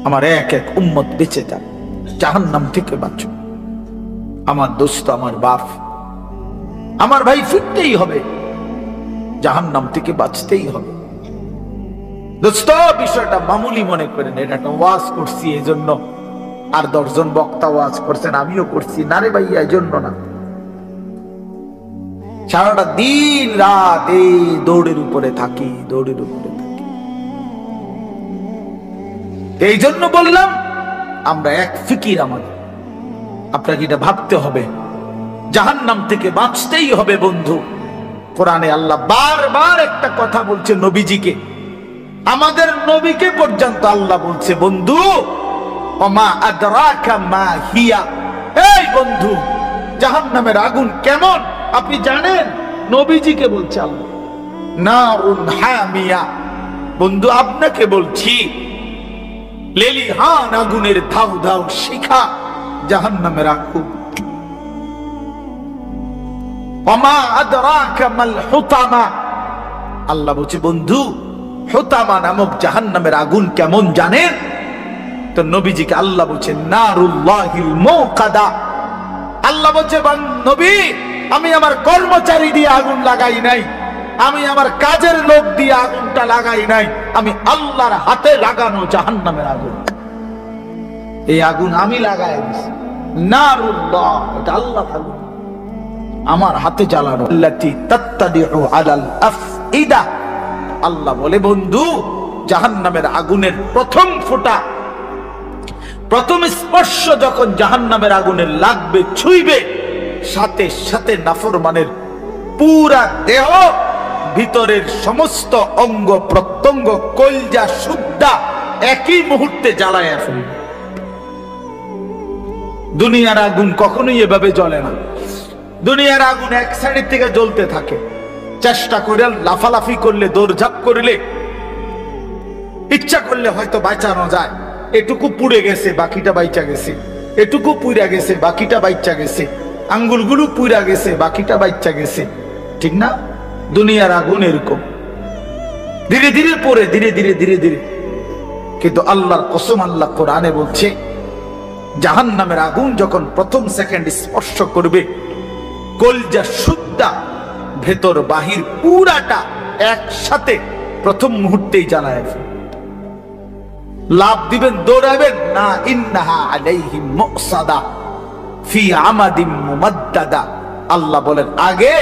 আমার এক এক উম্মত বেঁচে যাক, জাহান্নাম থেকে বাঁচো। আমার দোস্ত, আমার বাপ, আমার ভাই, ফিরতেই হবে, জাহান্নাম থেকে বাঁচতেই হবে। দোস্ত, বিষয়টা মামুলি মনে করেন, এটা একটা ওয়াজ করছি এই জন্য, আর 10 জন বক্তা ওয়াজ করছেন, আমিও করছি না রে ভাইয়া, এই জন্য না। সারাটা দিন রাত এই দৌড়ের উপরে থাকি, দৌড়ের উপরে থাকি। এই জন্য বললাম, আমরা এক ফিকির, আমাদের আপনাকে এটা ভাবতে হবে, জাহান্নাম থেকে বাঁচতেই হবে বন্ধু। কোরআনে আল্লাহ বারবার একটা কথা বলছে নবীজিকে, আমাদের নবীকে পর্যন্ত আল্লাহ বলছে, বন্ধু, ওমা আদরাকা মা হিয়া, এই বন্ধু, জাহান্নামের আগুন কেমন আপনি জানেন? নবীজিকে বলছে আল্লাহ। নারুন হামিয়া, বন্ধু আপনাকে বলছি, লেলিহান আগুনের ধাউ ধাউ শিখা, জাহান্নামের আগুন। ওমা আদরাকা মাল হুতামা, আল্লাহ বলছে, বন্ধু, হুতামা নামক জাহান্নামের আগুন কেমন জানেন? তো নবীজিকে আল্লাহ বলছে, নারুল্লাহিল মুকাদা, আল্লাহ বলছে, নবী, আমি আমার কর্মচারী দিয়ে আগুন লাগাই নাই, আমি আমার কাজের লোক দিয়ে আগুনটা লাগাই নাই, আমি আল্লাহর হাতে লাগানো জাহান্নামের আগুন, এই আগুন আমি লাগাই দিছি। নারুল্লাহ, এটা আল্লাহ আগুন, আমার হাতে জ্বালানো। আল্লাতী তাত্তাদিউ আলাল আফইদা, আল্লাহ বলে, বন্ধু, জাহান্নামের আগুনের প্রথম ফোঁটা, প্রথম স্পর্শ যখন জাহান্নামের আগুনের লাগবে, ছুঁইবে, সাথে সাথে নাফরমানের পুরা দেহ, ভিতরের সমস্ত অঙ্গ প্রত্যঙ্গ, কলজা সুদ্ধা একই মুহূর্তে জ্বালায় ফেলবে। দুনিয়ার আগুন কখনোই এভাবে জ্বলে না। দুনিয়ার আগুন এক সাইড থেকে জ্বলতে থাকে, চেষ্টা করে লাফালাফি করলে, দৌড়ঝাঁপ করলে, ইচ্ছা করলে হয়তো বাঁচানো যায়। এটুকু পুড়ে গেছে, বাকিটা বাইচা গেছে, এটুকু পুড়া গেছে, বাকিটা বাইচা গেছে, আঙ্গুলগুলো পুড়া গেছে, বাকিটা বাইচা গেছে, ঠিক না? দুনিয়ার আগুন এরকম ধীরে ধীরে পড়ে, ধীরে ধীরে ধীরে ধীরে। কিন্তু আল্লাহর কসম, আল্লাহ কোরআনে বলছে, জাহান্নামের আগুন যখন প্রথম সেকেন্ড স্পর্শ করবে, কলজা সুদ্ধা, ভেতর বাহির পুরাটা একসাথে প্রথম মুহূর্তেই জ্বালায় ফেলবে। লাভ দিবেন, দৌড়াবেন না, ইন্নাহা আলাইহিম মুসাদা ফি আমাদিম মুমাদ্দাদা, আল্লাহ বলেন, আগে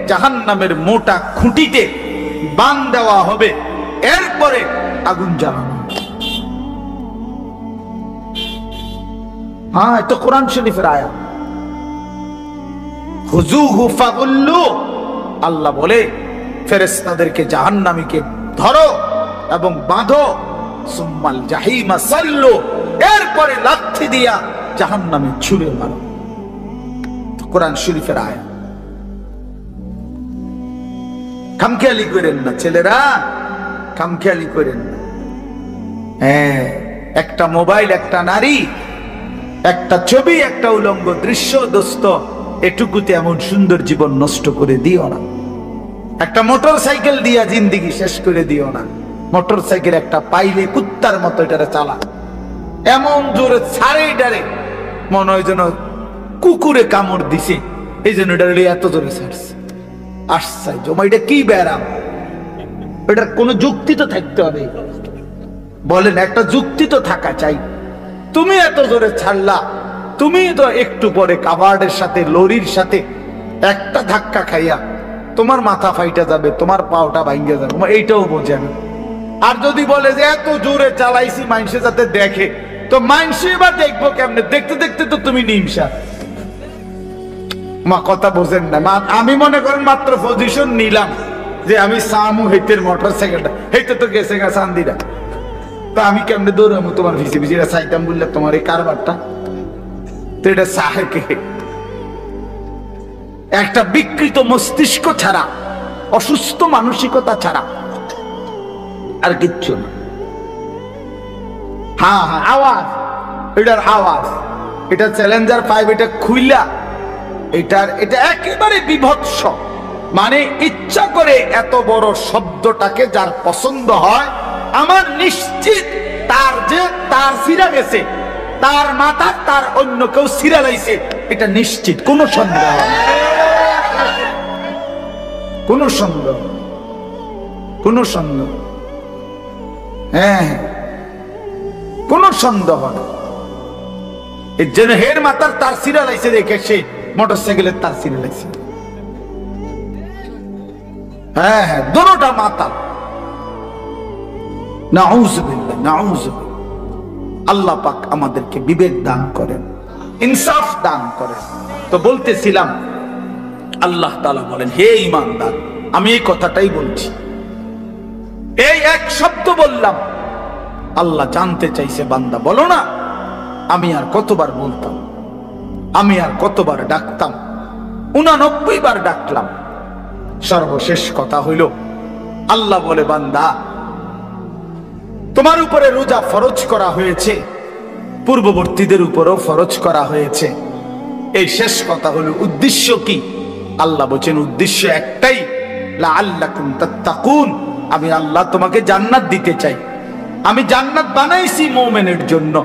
জাহান্নামের মোটা খুঁটিতে বান দেওয়া হবে, এরপরে আগুন জ্বালানো। হ্যাঁ, এটা কোরআন শরীফের আয়াত। খুযুহু ফাগুল্লু, আল্লাহ বলে, ফেরেশতাদেরকে, জাহান্নামীকে ধরো এবং বাঁধো, সুম্মাল জাহিমা সাল্লু, এরপরে লাথি দিয়া জাহান্নামে ছুঁড়ে মারো। কোরআন শরীফের আয়াত। খামখেয়ালি করেন না ছেলেরা, খামখেয়ালি করেন না। হ্যাঁ, একটা মোবাইল, একটা নারী, একটা ছবি, একটা উলঙ্গ দৃশ্য, দোস্ত, এটুকুতে এমন সুন্দর জীবন নষ্ট করে দিও না। একটা মোটর সাইকেল দিয়া জিন্দিগি শেষ করে দিও না। মোটর সাইকেল একটা পাইলে কুত্তার মতো এটারে চালা, এমন জোরে ছাড়ে, এটারে মনে হয় যেন কুকুরে কামড় দিছে, এই জন্য এটারে এত জোরে ছাড়ছে। আশ্চর্য, এটা কি ব্যারাম? এটার কোনো যুক্তি তো থাকতে হবে। বলেন, একটা যুক্তি তো থাকা চাই। তুমি এত জোরে ছাড়লা, তুমি তো একটু পরে কাভার্ডের সাথে লরির সাথে একটা ধাক্কা খাইয়া তোমার মাথা ফাইটা যাবে, তোমার পাওটা ভাঙ্গে যাবে, এইটাও বোঝে না। আর যদি বলে যে এত জোরে চালাইছি মানুষে যাতে দেখে, তো মানুষে বা দেখবো কেমনে? দেখতে দেখতে তো তুমি নিমসা। মা কথা বোঝেন না। আমি মনে করেন মাত্র পজিশন নিলাম যে আমি সামু হেতের মোটর সাইকেলটা হেতে তো গেছে গা চান্দিরা, তা আমি কেমনে দৌড়াবো তোমার ভিসি ভিসিরা চাইতাম বললে তোমার এই কারবারটা? তো এটা সাহে কে? একটা বিকৃত মস্তিষ্ক ছাড়া, অসুস্থ মানসিকতা ছাড়া আর কিচ্ছু না। হ্যাঁ হ্যাঁ, আওয়াজ, এটার আওয়াজ, এটা চ্যালেঞ্জার 5, এটা খুইলা, এটা একেবারে বিভৎস। মানে ইচ্ছা করে এত বড় শব্দটাকে যার পছন্দ হয়, আমার নিশ্চিত তার যে তার সিরা গেছে, তার মাথা তার অন্য কেউ সিরা লাইছে, এটা নিশ্চিত, কোনো সন্দেহ নেই, কোনো সন্দেহ, কোনো সন্দেহ, হ্যাঁ কোনো সন্দেহ না। এর জন্য হের মাথার তার সিরা লাইছে দেখে সে মোটর সাইকেলের তার সিরা লাইছে। হ্যাঁ হ্যাঁ, দুটোটা মাথা। নাউযুবিল্লাহ, নাউযুবিল্লাহ। আল্লাহ পাক আমাদেরকে বিবেক দান করেন, ইনসাফ দান করেন। তো বলতেছিলাম, আল্লাহ তাআলা বলেন, হে ঈমানদার, আমি এই কথাটাই বলছি, এই এক শব্দ বললাম, আল্লাহ জানতে চাইছে, বান্দা বলো না। আমি আর কতবার বলতাম, আমি আর কতবার ডাকতাম, 89 বার ডাকলাম। সর্বশেষ কথা হইল, আল্লাহ বলে, বান্দা তোমার উপরে রোজা ফরজ করা হয়েছে, পূর্ববর্তীদের উপরও ফরজ করা হয়েছে। এই শেষ কথা হলো উদ্দেশ্য কি? আল্লাহ বলেন উদ্দেশ্য একটাই, লাআল্লাকুম তাত্তাকুন। আমি আল্লাহ তোমাকে জান্নাত দিতে চাই। আমি জান্নাত বানাইছি মুমিনের জন্য।